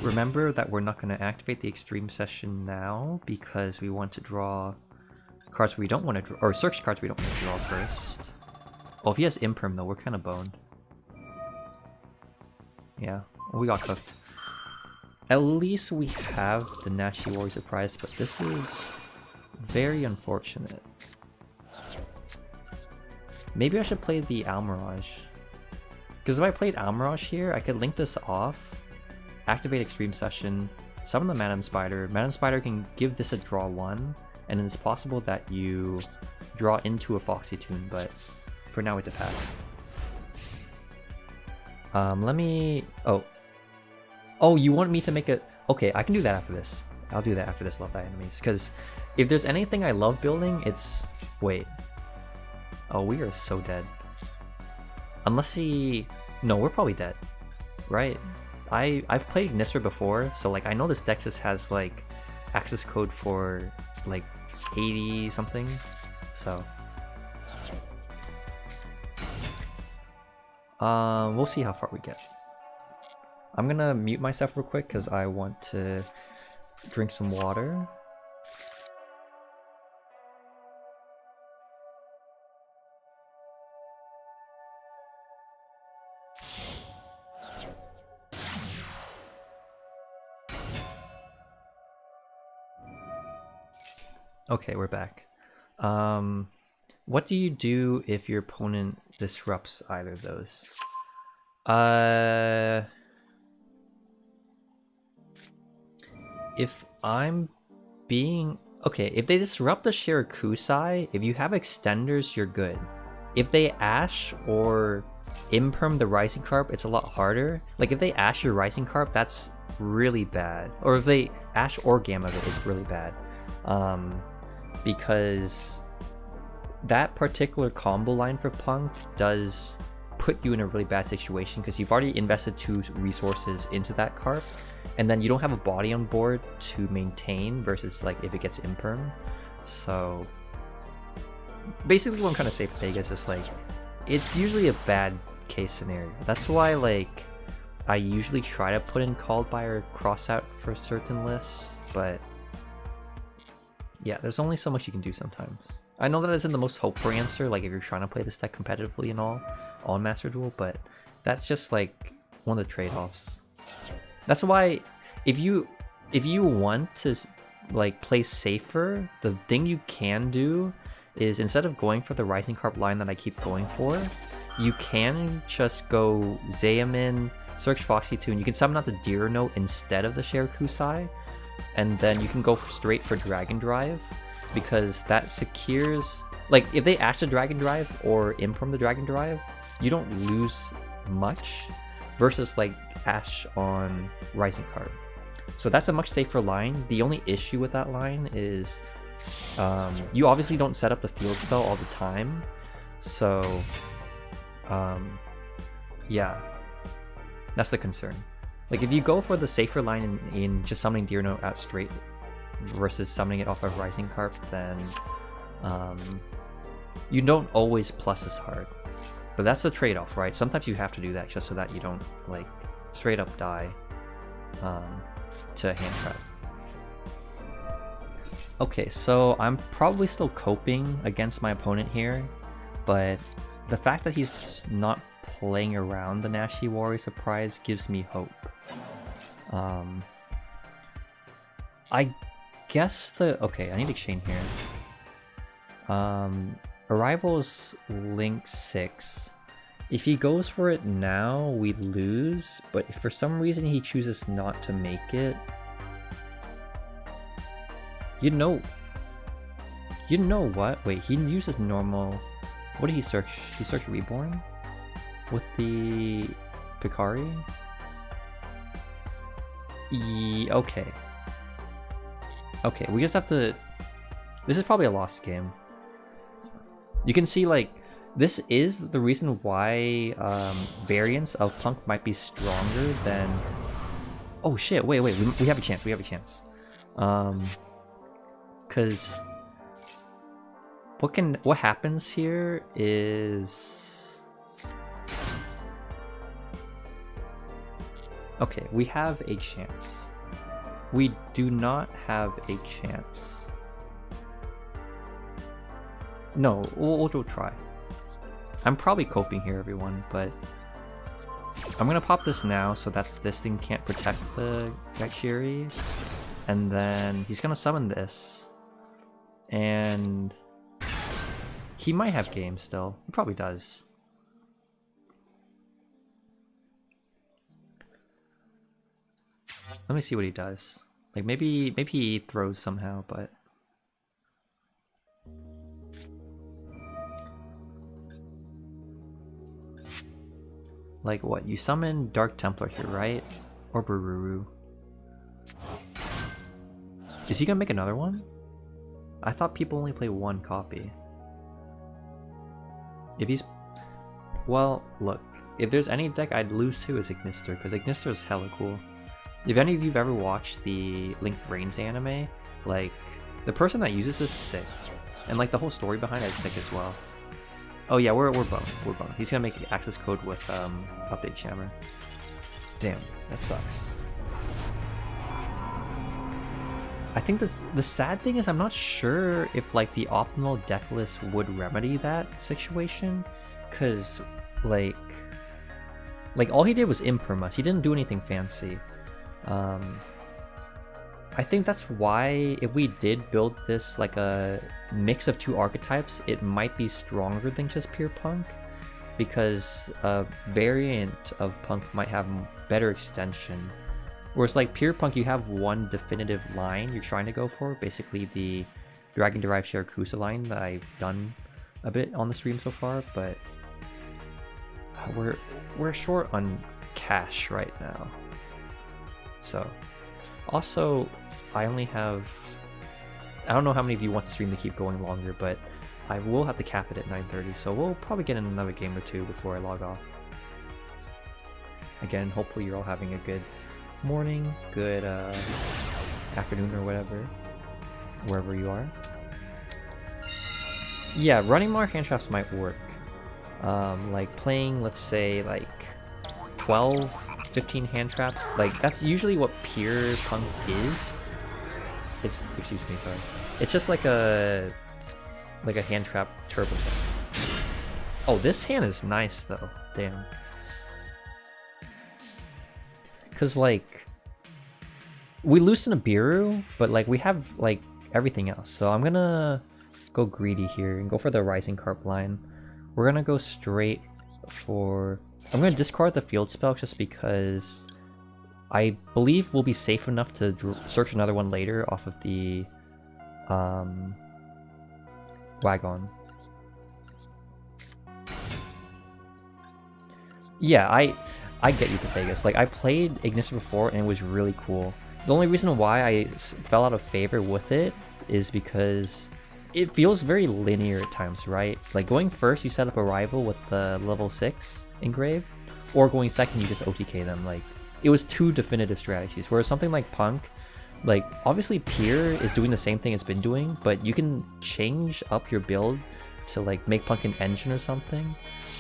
Remember that we're not going to activate the Extreme Session now because we want to draw cards we don't want to draw, or search cards we don't want to draw first. Oh, if he has Imperm though, we're kind of boned. Yeah, we got cooked. At least we have the Nashi Warrior Surprise, but this is very unfortunate. Maybe I should play the Almirage. Because if I played Almirage here, I could link this off, activate Extreme Session, summon the Madam Spider. Madam Spider can give this a draw 1, and then it's possible that you draw into a Foxy Tune, but for now we have to pass. Let me... Oh, you want me to make a... Okay, I can do that after this. I'll do that after this, Love Thy Enemies, because if there's anything I love building, it's... Wait. Oh, we are so dead. Unless he... No, we're probably dead. Right? I've played Ignister before, so like I know this deck just has like access code for like 80 something, so we'll see how far we get. I'm gonna mute myself real quick because I want to drink some water. Okay, we're back. What do you do if your opponent disrupts either of those? If I'm being... Okay, if they disrupt the Shirakusai, if you have extenders, you're good. If they Ash or Imperm the Rising Carp, it's a lot harder. Like, if they Ash your Rising Carp, that's really bad. Or if they Ash or Gamma it, it's really bad. Because that particular combo line for Punk does put you in a really bad situation because you've already invested 2 resources into that carp, and then you don't have a body on board to maintain versus like if it gets Imperm. So basically what I'm trying to say, Vegas, is like it's usually a bad case scenario. That's why like I usually try to put in Called by or Crossout for certain lists, but yeah, there's only so much you can do sometimes. I know that isn't the most hopeful answer, like if you're trying to play this deck competitively and all on Master Duel, but that's just like one of the trade-offs. That's why if you want to like play safer, the thing you can do is instead of going for the Rising Carp line that I keep going for, you can just go Zayamin, search Foxy Tune. You can summon out the Deer Note instead of the Shirakusai, and then you can go straight for Dragon Drive, because that secures... Like, if they Ash the Dragon Drive or Imp from the Dragon Drive, you don't lose much, versus like Ash on Rising Carp. So that's a much safer line. The only issue with that line is you obviously don't set up the field spell all the time, so yeah, that's the concern. Like, if you go for the safer line in just summoning Deer Note out straight versus summoning it off of Rising Carp, then you don't always plus as hard. But that's the trade-off, right? Sometimes you have to do that just so that you don't like straight up die to hand trap. Okay, so I'm probably still coping against my opponent here, but the fact that he's not playing around the Nashi Warrior Surprise gives me hope. I guess okay, I need to exchange here. Arrival's Link 6. If he goes for it now, we lose, but if for some reason he chooses not to make it, you know what? Wait, he uses normal... What did he search? He searched Reborn? With the Picari? Okay. Okay, we just have to... This is probably a lost game. You can see, like, this is the reason why variants of Punk might be stronger than... Oh shit, wait, we have a chance, because what happens here is... Okay, we have a chance. We do not have a chance. No, we'll try. I'm probably coping here, everyone, but I'm gonna pop this now so that this thing can't protect the Gakshiri, and then he's gonna summon this, and he might have game still. He probably does. Let me see what he does. Like, maybe he throws somehow, but... Like what? You summon Dark Templar here, right? Or Bururu. Is he gonna make another one? I thought people only play one copy. If he's... Well, look. If there's any deck I'd lose to is Ignister, because Ignister is hella cool. If any of you've ever watched the Link Reigns anime, like, the person that uses this is sick. And like the whole story behind it is sick as well. Oh yeah, we're boned. He's gonna make access code with update Shammer. Damn, that sucks. I think the sad thing is I'm not sure if like the optimal deck list would remedy that situation, cause like all he did was imperm us. He didn't do anything fancy. I think that's why if we did build this like a mix of two archetypes, it might be stronger than just pure Punk, because a variant of Punk might have better extension. Whereas like pure Punk, you have one definitive line you're trying to go for, basically the Dragon Derived Shirakusa line that I've done a bit on the stream so far, but we're short on cash right now. So also, I don't know how many of you want the stream to keep going longer, but I will have to cap it at 9:30, so we'll probably get in another game or two before I log off. Again, hopefully you're all having a good morning, good afternoon or whatever, wherever you are. Yeah, running more hand traps might work. Like playing, let's say, like 12, 15 hand traps, like that's usually what pure Punk is. It's, excuse me, sorry. It's just like a hand trap turbo deck. Oh, this hand is nice though. Damn. Cause like we lose to Nibiru, but like we have like everything else. So I'm gonna go greedy here and go for the Rising Carp line. We're gonna go straight for... I'm gonna discard the field spell just because I believe we'll be safe enough to search another one later off of the Wagon. Yeah, I get you, Vegas. Like, I played Ignister before and it was really cool. The only reason why I fell out of favor with it is because it feels very linear at times, right? Like, going first, you set up a rival with the level 6 engrave, or going second, you just OTK them. Like, it was two definitive strategies, whereas something like Punk, like, obviously Pier is doing the same thing it's been doing, but you can change up your build to, like, make Punk an engine or something,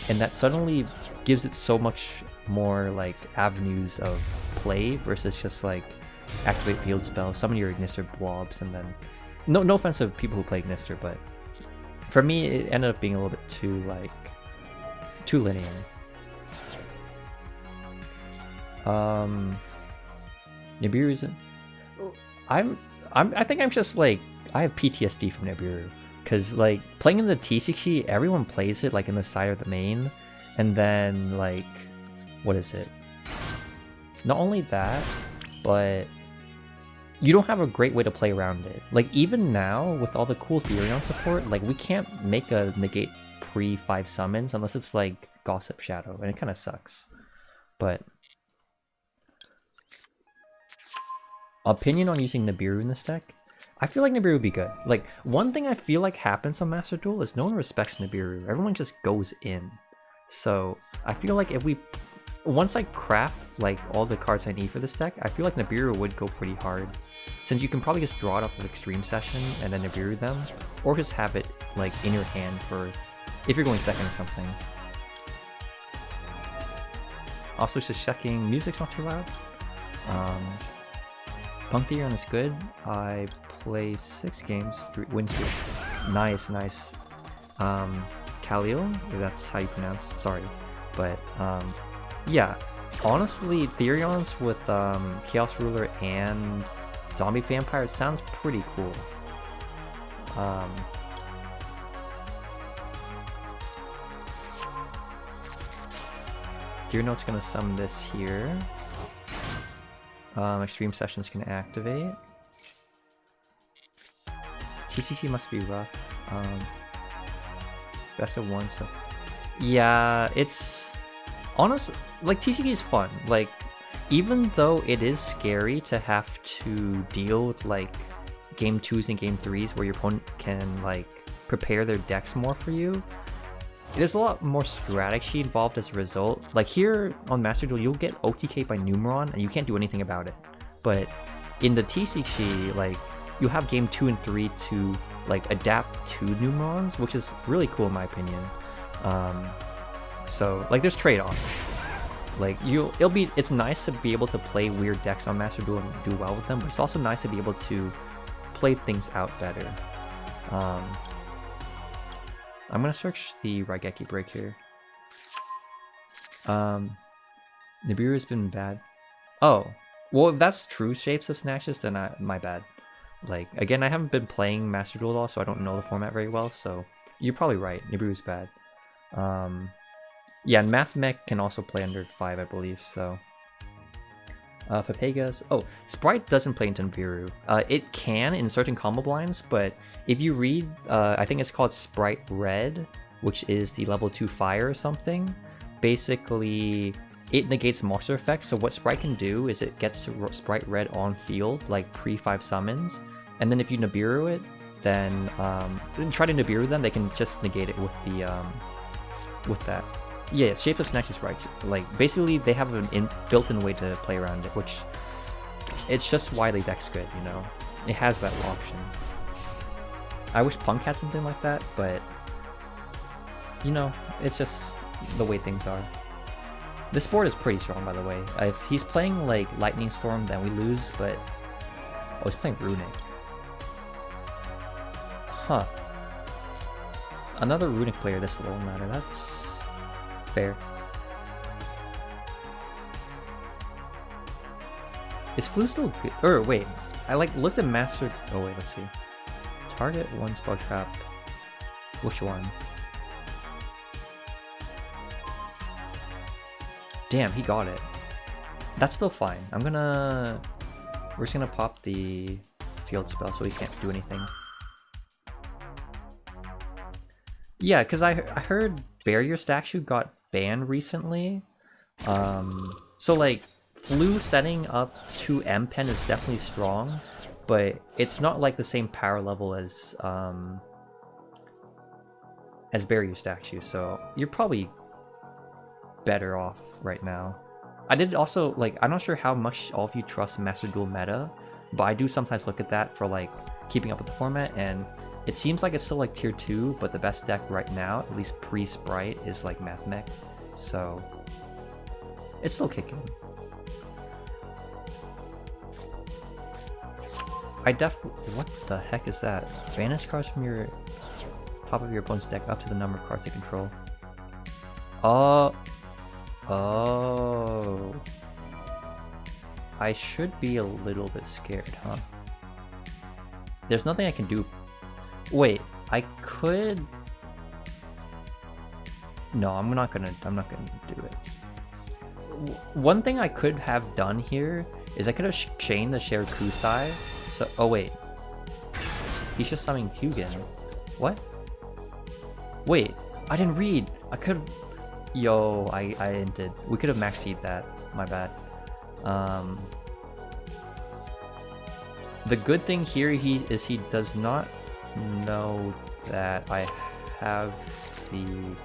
and that suddenly gives it so much more, like, avenues of play versus just, like, activate field spell, summon your Ignister blobs, and then... No offense to people who play Ignister, but for me, it ended up being a little bit too, like, too linear. Nibiru isn't... I think I'm just, like, I have PTSD from Nibiru. Because, like, playing in the TCG, everyone plays it, like, in the side of the main. And then, like, what is it? Not only that, but you don't have a great way to play around it. Like, even now, with all the cool Theorizing support, like, we can't make a negate pre-5 summons unless it's, like, Gossip Shadow, and it kind of sucks. But... opinion on using Nibiru in this deck? I feel like Nibiru would be good. Like, one thing I feel like happens on Master Duel is no one respects Nibiru. Everyone just goes in. So, I feel like if we... once I craft, like, all the cards I need for this deck, I feel like Nibiru would go pretty hard. Since you can probably just draw it off of Extreme Session and then Nibiru them, or just have it, like, in your hand for... if you're going second or something. Also, just checking, music's not too loud. Punk Theorizing is good. I play 6 games, 3 win streak. Nice. Khalil, if that's how you pronounce. Sorry, but yeah. Honestly, Theorizing with Chaos Ruler and Zombie Vampire sounds pretty cool. Gear Note's gonna summon this here. Extreme Sessions can activate. TCG must be rough. Best of 1 stuff. Yeah, it's... honestly, like, TCG is fun. Like, even though it is scary to have to deal with, like, game 2s and game 3s where your opponent can, like, prepare their decks more for you, there's a lot more strategy involved as a result. Like, here on Master Duel, you'll get OTK by Numeron, and you can't do anything about it. But in the TCG, like, you have game 2 and 3 to, like, adapt to Numerons, which is really cool in my opinion. So, like, there's trade-offs. Like, it's nice to be able to play weird decks on Master Duel and do well with them, but it's also nice to be able to play things out better. I'm gonna search the Raigeki break here. Nibiru's been bad. Oh, well, if that's true shapes of Snatches, then my bad. Like, again, I haven't been playing Master Duel at all, so I don't know the format very well, so you're probably right, Nibiru's bad. Yeah, and Mathmech can also play under 5, I believe, so... Pepegas... oh, Spright doesn't play into Nibiru. It can in certain combo blinds, but if you read, I think it's called Spright Red, which is the level 2 fire or something, basically it negates monster effects, so what Spright can do is it gets Spright Red on field, like pre-5 summons, and then if you Nibiru it, then try to Nibiru them, they can just negate it with the, with that. Yeah, Shapes of Snatch is right. Like, basically, they have an built-in way to play around it, which... it's just why the deck's good, you know? It has that option. I wish Punk had something like that, but... you know, it's just the way things are. This board is pretty strong, by the way. If he's playing, like, Lightning Storm, then we lose, but... oh, he's playing Runick. Huh. Another Runick player this low matter, that's... fair. Is Flu still good? Or wait, I like looked at Master. Oh wait, let's see. Target one spell trap. Which one? Damn, he got it. That's still fine. We're just gonna pop the field spell so he can't do anything. Yeah, because I heard Barrier Statue got banned recently. So like Flu setting up 2 M-Pen is definitely strong, but it's not like the same power level as Barrier Statue, so you're probably better off right now. I did also, like, I'm not sure how much all of you trust Master Duel meta, but I do sometimes look at that for like keeping up with the format, and it seems like it's still like tier 2, but the best deck right now, at least pre-Spright, is like Math-Mech, so it's still kicking. What the heck is that? Banish cards from your top of your opponent's deck up to the number of cards they control. Oh. I should be a little bit scared, huh? There's nothing I can do. Wait, I could. No, I'm not gonna do it. One thing I could have done here is I could have chained the Shared Kusai. So, oh wait, he's just summoning Hugin. What? Wait, I didn't read. I could. Yo, I did. We could have max-seed that. My bad. The good thing here is he does not know that I have the.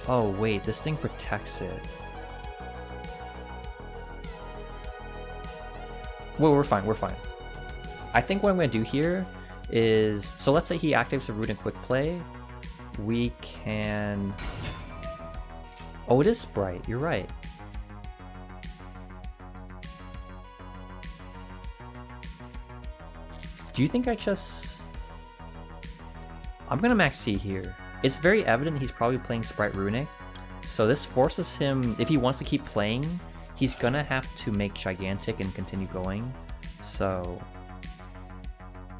Oh wait, this thing protects it. Well, we're fine. We're fine. I think what I'm gonna do here is, so let's say he activates a Runick Quick Play. We can. Oh, it is Spright. You're right. Do you think I just... I'm gonna max C here. It's very evident he's probably playing Spright Runick, so this forces him, if he wants to keep playing, he's gonna have to make Gigantic and continue going. So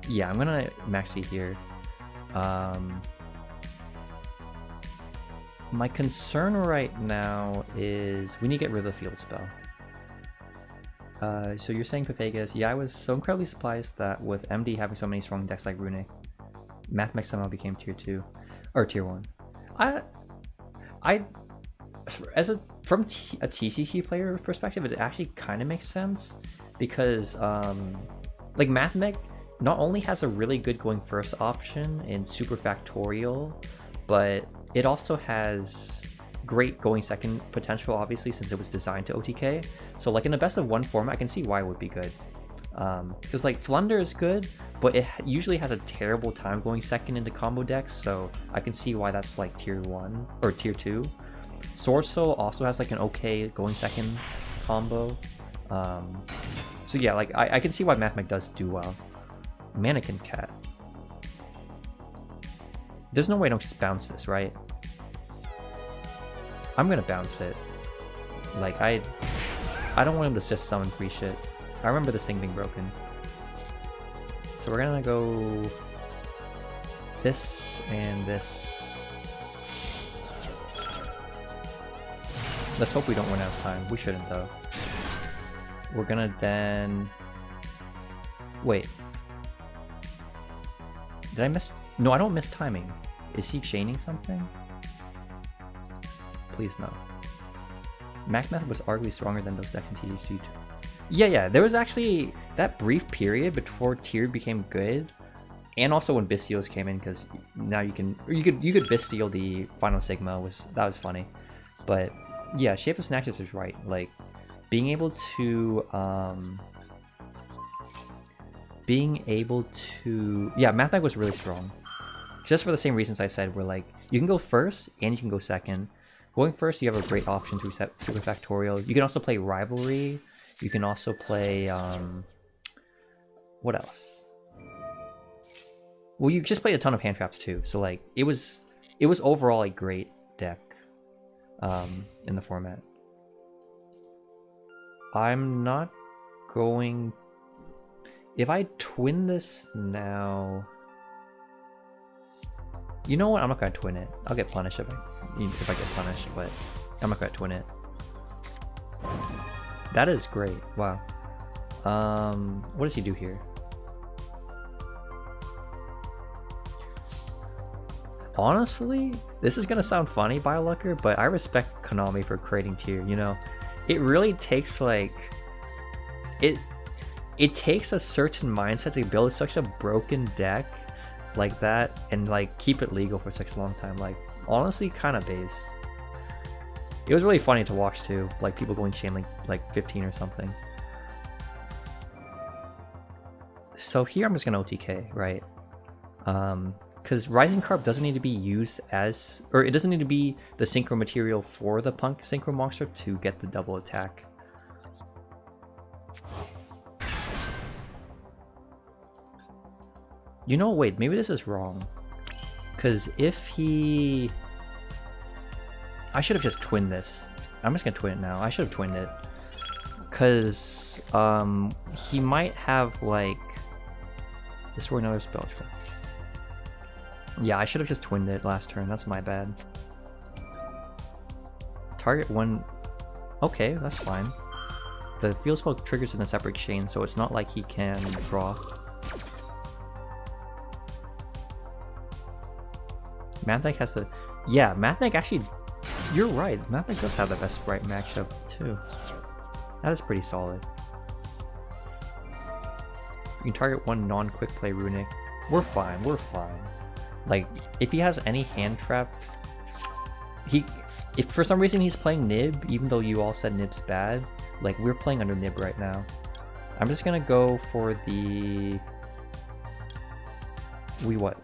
yeah, I'm gonna max C here. My concern right now is we need to get rid of the field spell. So you're saying Papagas, yeah, I was so incredibly surprised that with MD having so many strong decks like Runick, Math-Mech somehow became tier 2 or tier 1. From a TCG player perspective, it actually kind of makes sense because like Math-Mech not only has a really good going first option in Super Factorial, but it also has great going second potential, obviously, since it was designed to OTK. So like in a best of 1 format, I can see why it would be good. Because like Flunder is good, but it usually has a terrible time going second into combo decks, so I can see why that's like tier 1 or tier 2. Swordsoul also has like an okay going second combo. So yeah, like I can see why Math-Mech does do well. Mannequin Cat. There's no way I don't just bounce this, right? I'm gonna bounce it. Like, I don't want him to just summon free shit. I remember this thing being broken. So we're gonna go this and this. Let's hope we don't run out of time. We shouldn't though. We're gonna then... Wait. Did I miss? No, I don't miss timing. Is he chaining something? Please no. Math was arguably stronger than those decks in TCG. Yeah, there was actually that brief period before tier became good, and also when Bystials came in, because now you could Bystial the Final Sigma, that was funny. But yeah, Shape of Snatches is right. Like being able to yeah, Math was really strong. Just for the same reasons I said, where like you can go first and you can go second. Going first, you have a great option to reset Super Factorial. You can also play Rivalry. You can also play what else? Well, you just played a ton of hand traps too. So like it was overall a great deck in the format. I'm not going... If I twin this now... You know what? I'm not gonna twin it. I'll get punished if I get punished, but I'm not gonna twin it. That is great. Wow. What does he do here? Honestly, this is gonna sound funny, Biolucker, but I respect Konami for creating tier. You know, it really takes like it takes a certain mindset to build such a broken deck like that and like keep it legal for such a long time. Like honestly, kind of based. It was really funny to watch too, like people going chain like 15 or something. So here I'm just gonna OTK, right? Because Rising Carp doesn't need to be used as, or it doesn't need to be the synchro material for the Punk synchro monster to get the double attack. You know, wait, maybe this is wrong. Because if he... I should have just twinned this. I'm just gonna twin it now. I should have twinned it. Because he might have like... Destroy another spell trap. Yeah, I should have just twinned it last turn. That's my bad. Target one... Okay, that's fine. The field spell triggers in a separate chain, so it's not like he can draw. Mathmech has the... Yeah, Mathmech actually... You're right, Mathmech does have the best Spright matchup too. That is pretty solid. You can target one non-quick play Runick. We're fine, we're fine. Like, if he has any hand trap... If for some reason he's playing Nib, even though you all said Nib's bad, like, we're playing under Nib right now. I'm just gonna go for the... We what?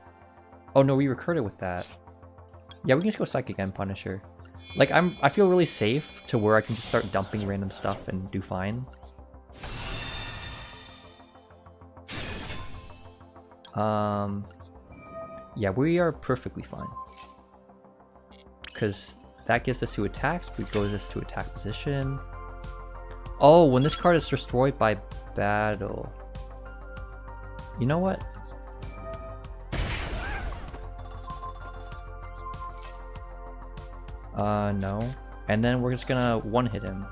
Oh no, we recurred it with that. Yeah, we can just go Psychic and Punisher. Like, I feel really safe to where I can just start dumping random stuff and do fine. Yeah, we are perfectly fine. Because that gives us 2 attacks, we goes us to attack position. Oh, when this card is destroyed by battle. You know what? No. And then we're just gonna one-hit him.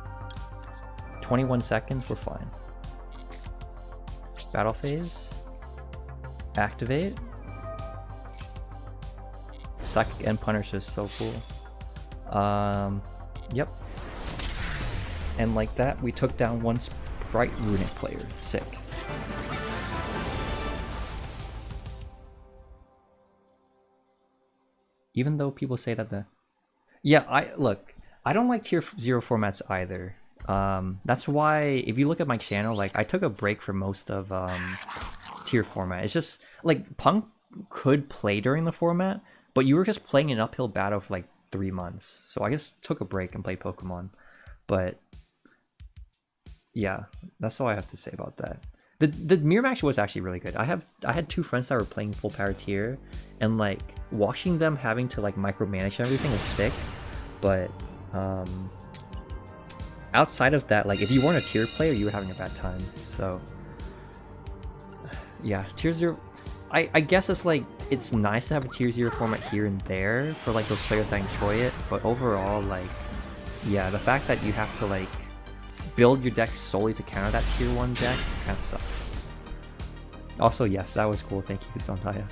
21 seconds, we're fine. Battle phase. Activate. Psychic and Punisher is so cool. Yep. And like that, we took down one Spright Runick player. Sick. Even though people say that the... Yeah, I don't like tier 0 formats either. That's why, if you look at my channel, like, I took a break for most of tier format. It's just, like, Punk could play during the format, but you were just playing an uphill battle for, like, 3 months. So I just took a break and played Pokemon. But, yeah, that's all I have to say about that. The mirror match was actually really good. I had 2 friends that were playing full power tier, and like watching them having to like micromanage everything was sick. But outside of that, like if you weren't a tier player, you were having a bad time. So yeah, tier 0. I guess it's like it's nice to have a tier 0 format here and there for like those players that enjoy it. But overall, like yeah, the fact that you have to like build your deck solely to counter that tier 1 deck kind of sucks. Also, yes, that was cool. Thank you, Santaya.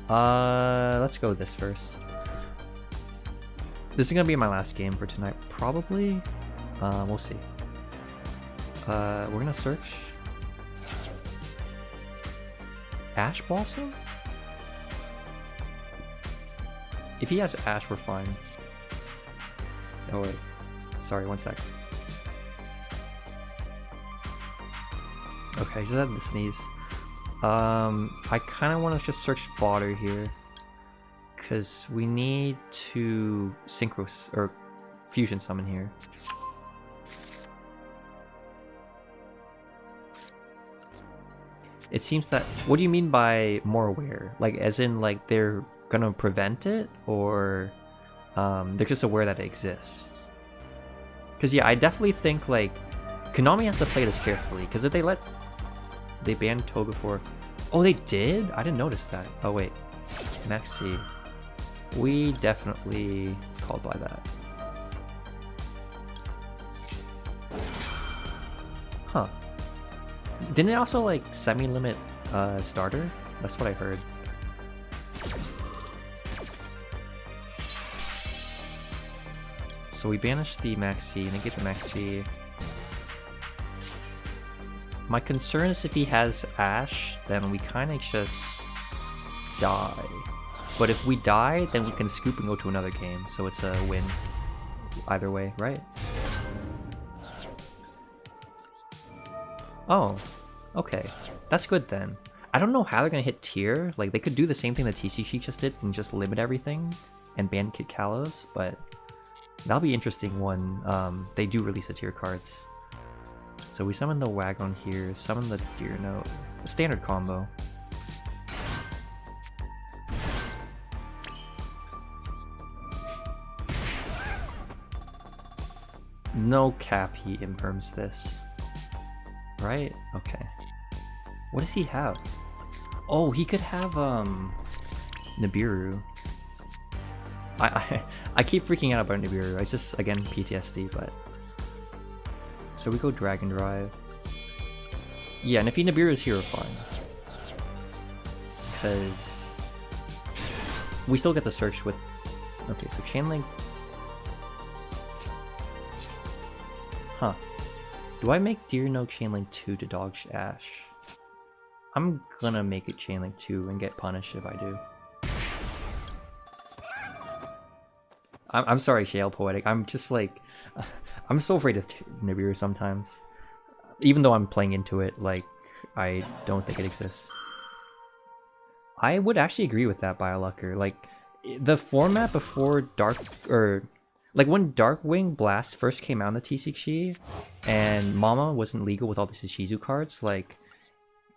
Let's go with this first. This is gonna be my last game for tonight, probably. We'll see. We're gonna search Ash Blossom. If he has Ash, we're fine. Oh wait, sorry, 1 sec. Okay, just had to sneeze. I kind of want to just search fodder here, because we need to synchro or fusion summon here. It seems that. What do you mean by more aware? Like, as in, like they're gonna prevent it, or they're just aware that it exists? Because yeah, I definitely think like Konami has to play this carefully. Because if they banned Toga for, oh they did? I didn't notice that. Oh wait, Maxi. We definitely called by that. Huh. Didn't it also like semi-limit starter? That's what I heard. So we banished the Maxi, negate the Maxi. My concern is if he has Ash, then we kind of just die. But if we die, then we can scoop and go to another game, so it's a win either way, right? Oh, okay. That's good then. I don't know how they're gonna hit tier. Like, they could do the same thing that TCG just did and just limit everything and ban Kit Kalos, but that'll be interesting when they do release the tier cards. So we summon the Wagon here, summon the Deer Note. Standard combo. No cap he imperms this. Right? Okay. What does he have? Oh, he could have Nibiru. I keep freaking out about Nibiru. It's just again PTSD, but so we go Dragon Drive. Yeah, and if he Nibiru is here, we're fine. Because we still get the search with. Okay, so Chain Link. Huh. Do I make Deer Note Chainlink 2 to dodge Ash? I'm gonna make it Chainlink 2 and get punished if I do. I'm sorry, Shale Poetic. I'm just like... I'm so afraid of Nibiru sometimes. Even though I'm playing into it, like, I don't think it exists. I would actually agree with that, Biolucker. Like, the format before Dark... or... like when Darkwing Blast first came out in the TCG, and Mama wasn't legal with all the Shichizu cards, like,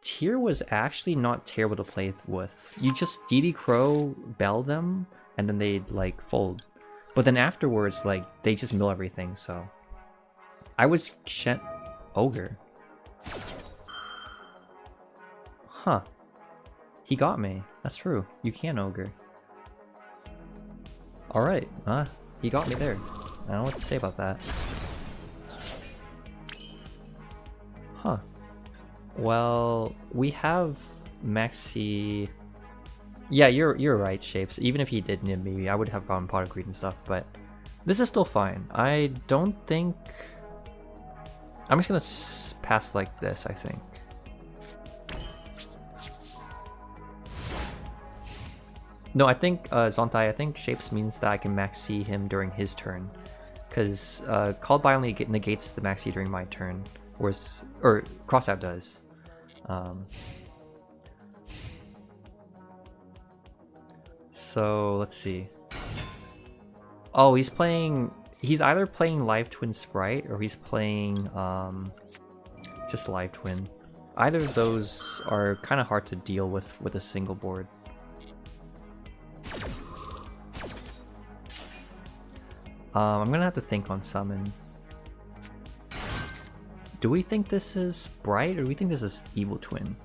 tier was actually not terrible to play with. You just DD Crow, Bell them, and then they'd, like, fold. But then afterwards, like, they just mill everything, so... I was... Ogre. Huh. He got me. That's true. You can Ogre. Alright, he got me there. I don't know what to say about that. Huh. Well, we have Maxi... Yeah, you're right, Shapes. Even if he did nib me, I would have gotten Pot of Greed and stuff, but this is still fine. I don't think... I'm just gonna pass like this, I think. No, I think, Zontai, I think Shapes means that I can Maxi him during his turn. Because Called by only negates the Maxi during my turn. Whereas, or Cross-Ab does. So, let's see. Oh, he's playing... He's either playing Live Twin Spright, or he's playing just Live Twin. Either of those are kind of hard to deal with a single board. I'm gonna have to think on summon. Do we think this is Spright, or do we think this is Evil Twin?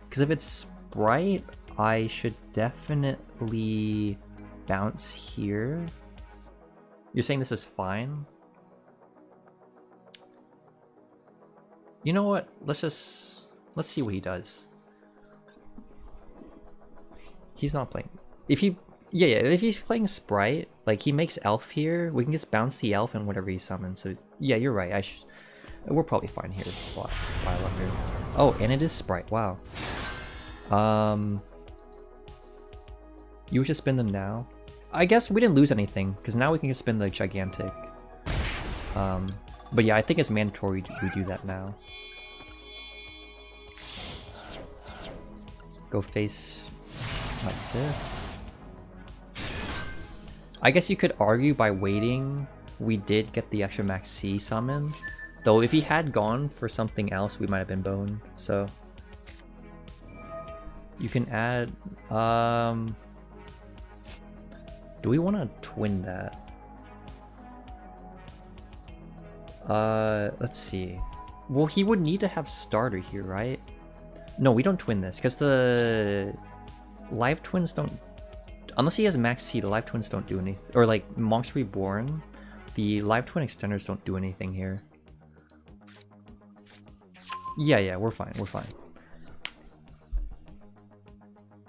Because if it's Spright, I should definitely bounce here. You're saying this is fine? You know what? Let's see what he does. He's not playing. If he... Yeah, if he's playing Spright, like, he makes Elf here, we can just bounce the Elf and whatever he summons. So, yeah, you're right. We're probably fine here. Oh, and it is Spright. Wow. You would just spin them now? I guess we didn't lose anything, because now we can just spin the Gigantic. But yeah, I think it's mandatory we do that now. Go face like this. I guess you could argue by waiting, we did get the extra Max C summon. Though if he had gone for something else, we might have been boned, so... You can add... Do we want to twin that? Let's see. Well, he would need to have starter here, right? No, we don't twin this, because the live twins don't... Unless he has max C, the live twins don't do anything. Or like Monks Reborn, the live twin extenders don't do anything here. Yeah, we're fine, we're fine.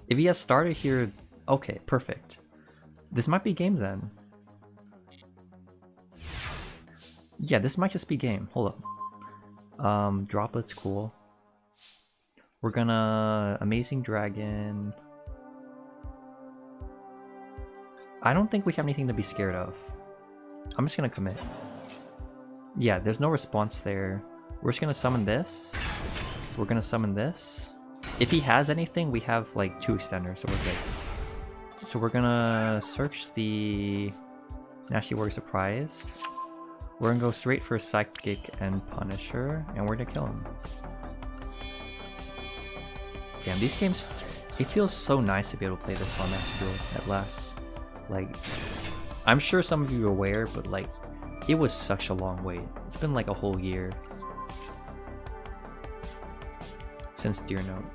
If he has starter here, okay, perfect. This might be game then. Yeah, this might just be game. Hold up. Droplet's cool. We're gonna... Amazing Dragon... I don't think we have anything to be scared of. I'm just gonna commit. Yeah, there's no response there. We're just gonna summon this. We're gonna summon this. If he has anything, we have like 2 extenders, so we're good. So we're gonna search the Nasty Warrior Surprise. We're gonna go straight for Psychic and Punisher, and we're gonna kill him. Damn, these games, it feels so nice to be able to play this on Master Duel at last. Like, I'm sure some of you are aware, but like, it was such a long wait. It's been like a whole year since Dear Note.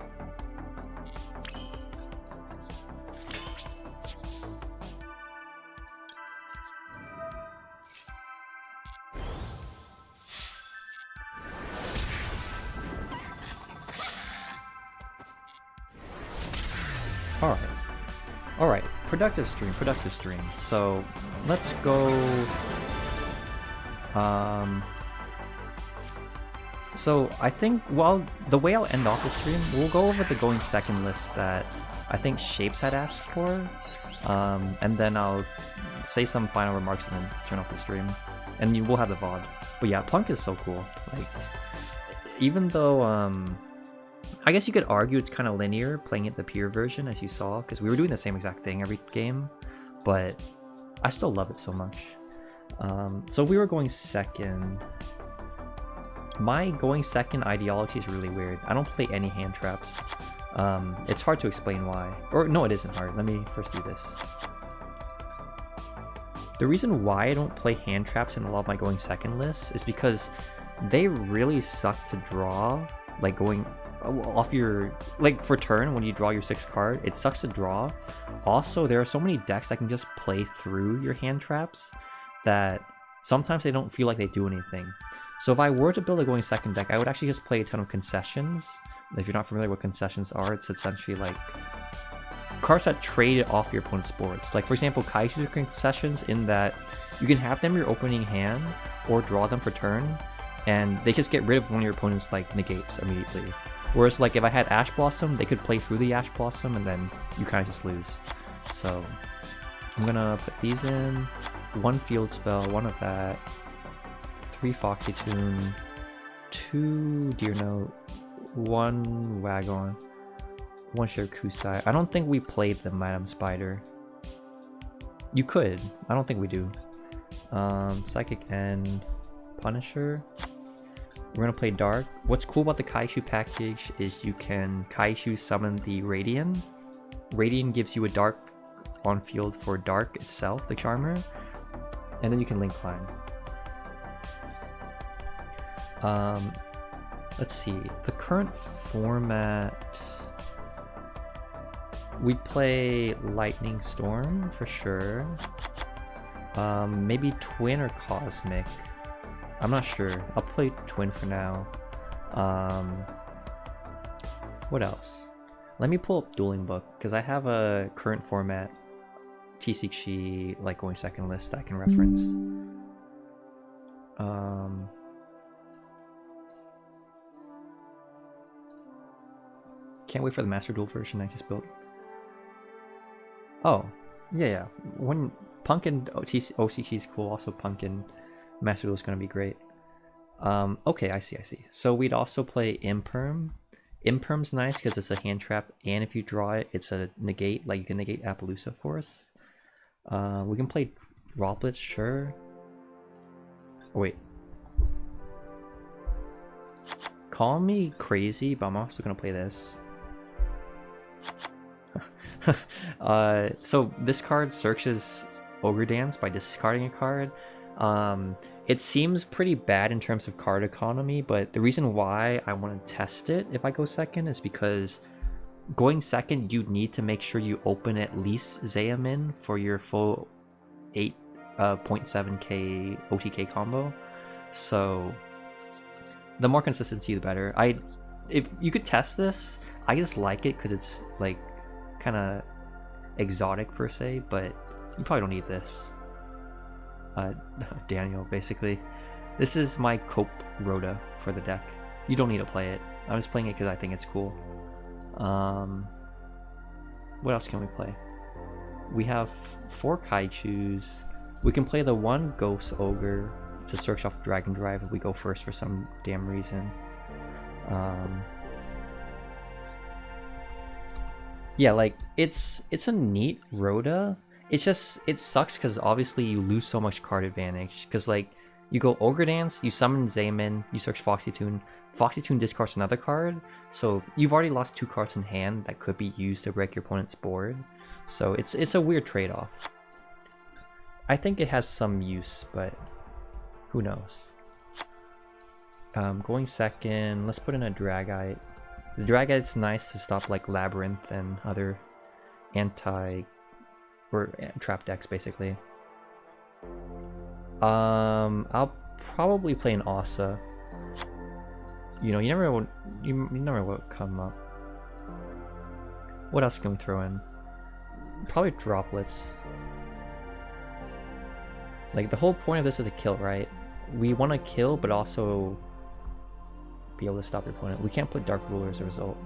Alright, productive stream. So, let's go... So, I think, well, the way I'll end off the stream, we'll go over the going second list that I think Shapes had asked for, and then I'll say some final remarks and then turn off the stream. And we'll have the VOD. But yeah, Punk is so cool. Like, even though, I guess you could argue it's kind of linear playing it the pure version, as you saw, because we were doing the same exact thing every game, but I still love it so much. So we were going second. My going second ideology is really weird. I don't play any hand traps. It's hard to explain why. Or no, it isn't hard. Let me first do this. The reason why I don't play hand traps in a lot of my going second lists is because they really suck to draw, like going off your, like for turn when you draw your 6th card, it sucks to draw. Also, there are so many decks that can just play through your hand traps that sometimes they don't feel like they do anything. So if I were to build a going second deck, I would actually just play a ton of concessions. If you're not familiar with what concessions are, it's essentially like cards that trade off your opponent's boards. Like for example, Kaishu's concessions in that you can have them in your opening hand or draw them for turn, and they just get rid of one of your opponent's like negates immediately. Whereas like if I had Ash Blossom, they could play through the Ash Blossom and then you kind of just lose. So I'm gonna put these in. 1 field spell, 1 of that, 3 Foxy Tune, 2 Dear Note, 1 Wagon, 1 Shirakusai. I don't think we played the Madam Spider. You could. I don't think we do. Psychic and Punisher. We're gonna play Dark. What's cool about the Kaishu package is you can Kaishu summon the Radiant. Radiant gives you a Dark on field for Dark itself, the Charmer, and then you can Link Climb. Let's see. The current format, we play Lightning Storm for sure. Maybe Twin or Cosmic. I'm not sure. I'll play Twin for now. What else? Let me pull up Dueling Book, because I have a current format TCG like going second list that I can reference. Can't wait for the Master Duel version I just built. Oh, yeah. When Punk and OCG is cool, also Punk and Master Duel is going to be great. Okay, I see. So we'd also play Imperm. Imperm's nice because it's a hand trap, and if you draw it, it's a negate, like you can negate Appaloosa Force. We can play Droplets, sure. Oh, wait. Call me crazy, but I'm also going to play this. So this card searches Ogre Dance by discarding a card. it seems pretty bad in terms of card economy, but the reason why I want to test it if I go second is because going second, you need to make sure you open at least Zayamin for your full 8.7k OTK combo. So the more consistency, the better. If you could test this, I just like it because it's like kind of exotic per se, but you probably don't need this. Daniel, basically. This is my Cope Rhoda for the deck. You don't need to play it. I'm just playing it because I think it's cool. What else can we play? We have 4 Kaichus. We can play the 1 Ghost Ogre to search off Dragon Drive if we go first for some damn reason. Yeah, like it's a neat Rhoda. It's just, it sucks because obviously you lose so much card advantage. Because like you go Ogre Dance, you summon Zaymin, you search Foxy Tune. Foxy Tune discards another card, so you've already lost 2 cards in hand that could be used to break your opponent's board. So it's a weird trade-off. I think it has some use, but who knows. Going second, let's put in a Dragite. The Dragite's nice to stop like Labyrinth and other trap decks basically. I'll probably play an Asa. You know, you never know what will come up. What else can we throw in? Probably Droplets. Like the whole point of this is to kill, right? We want to kill, but also be able to stop your opponent. We can't put Dark Ruler as a result.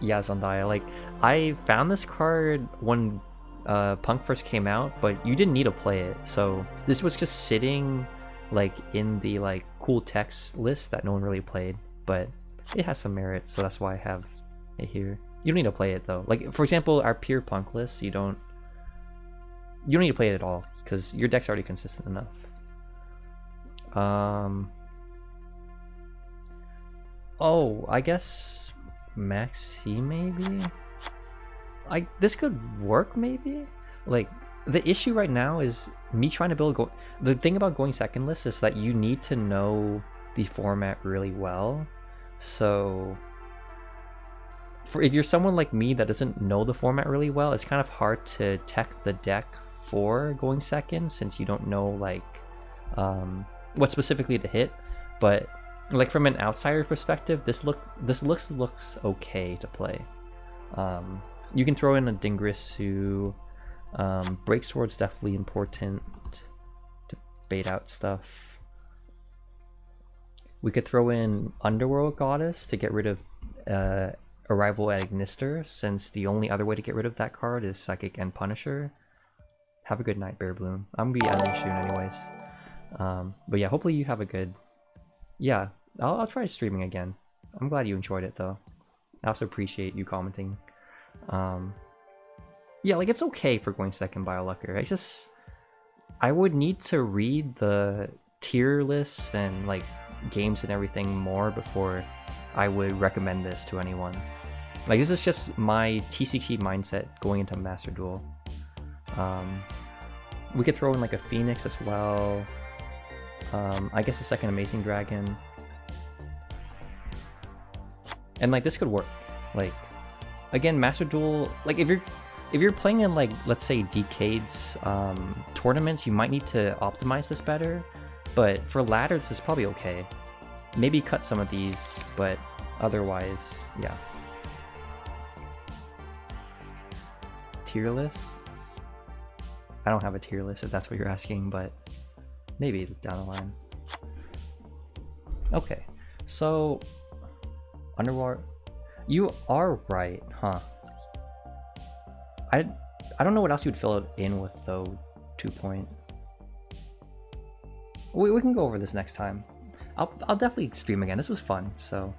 Yeah, Zendaya. Like, I found this card when Punk first came out, but you didn't need to play it. So this was just sitting like in the like cool text list that no one really played, but it has some merit, so that's why I have it here. You don't need to play it though. Like for example, our pure Punk list, you don't need to play it at all because your deck's already consistent enough. Oh, I guess Maxi maybe? This could work maybe? Like, the issue right now is me trying to build the thing about going second list is that you need to know the format really well. So if you're someone like me that doesn't know the format really well, it's kind of hard to tech the deck for going second since you don't know like what specifically to hit. But like from an outsider perspective, this looks okay to play. You can throw in a Dingrisu. Break Sword's definitely important to bait out stuff. We could throw in Underworld Goddess to get rid of Arrival at Ignister, since the only other way to get rid of that card is Psychic and Punisher. Have a good night, Bear Bloom. I'm gonna be ending soon anyways. But yeah, hopefully you have a good... Yeah, I'll try streaming again. I'm glad you enjoyed it though. I also appreciate you commenting. Yeah, like it's okay for going second Biolucker. I would need to read the tier lists and like games and everything more before I would recommend this to anyone. Like this is just my TCG mindset going into Master Duel. We could throw in like a Phoenix as well. I guess a second Amazing Dragon. And like this could work. Like again, Master Duel, like if you're playing in like, let's say Decades tournaments, you might need to optimize this better, but for ladders it's probably okay. Maybe cut some of these, but otherwise, yeah. Tier list? I don't have a tier list if that's what you're asking, but maybe down the line. Okay, so Underwater, you are right, huh? I don't know what else you'd fill it in with though. 2-point. We can go over this next time. I'll definitely stream again. This was fun. So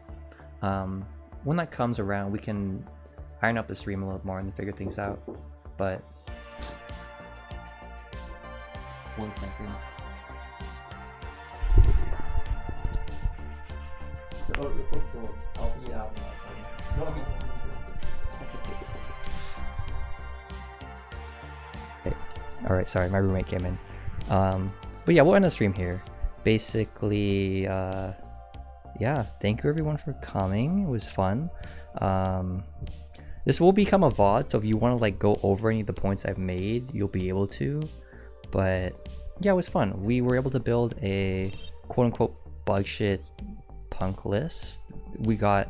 when that comes around, we can iron up the stream a little more and figure things out. But 1 second. Oh, you're supposed to. I'll be out. No, I mean. Hey. Alright, sorry, my roommate came in. But yeah, we'll end the stream here. Basically, yeah, thank you everyone for coming. It was fun. This will become a VOD, so if you want to like go over any of the points I've made, you'll be able to. But yeah, it was fun. We were able to build a quote-unquote bug shit punk list. We got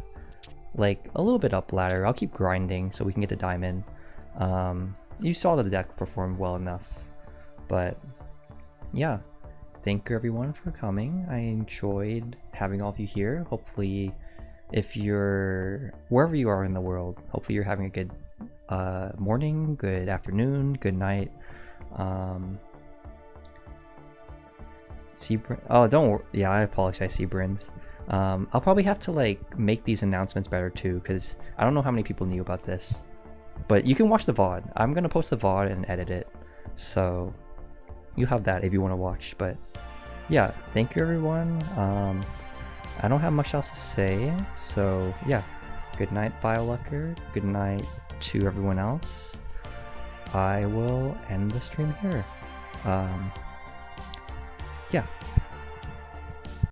like a little bit up ladder. I'll keep grinding so we can get to diamond. You saw that the deck performed well enough. But yeah, thank you everyone for coming. I enjoyed having all of you here. Hopefully, if you're wherever you are in the world, hopefully you're having a good morning, good afternoon, good night. Oh, don't worry. Yeah, I apologize, Seabrins. I'll probably have to like make these announcements better too, because I don't know how many people knew about this. But you can watch the VOD. I'm gonna post the VOD and edit it, so you have that if you want to watch. But yeah, thank you everyone. I don't have much else to say, so yeah, good night BioLucker, good night to everyone else. I will end the stream here. Yeah.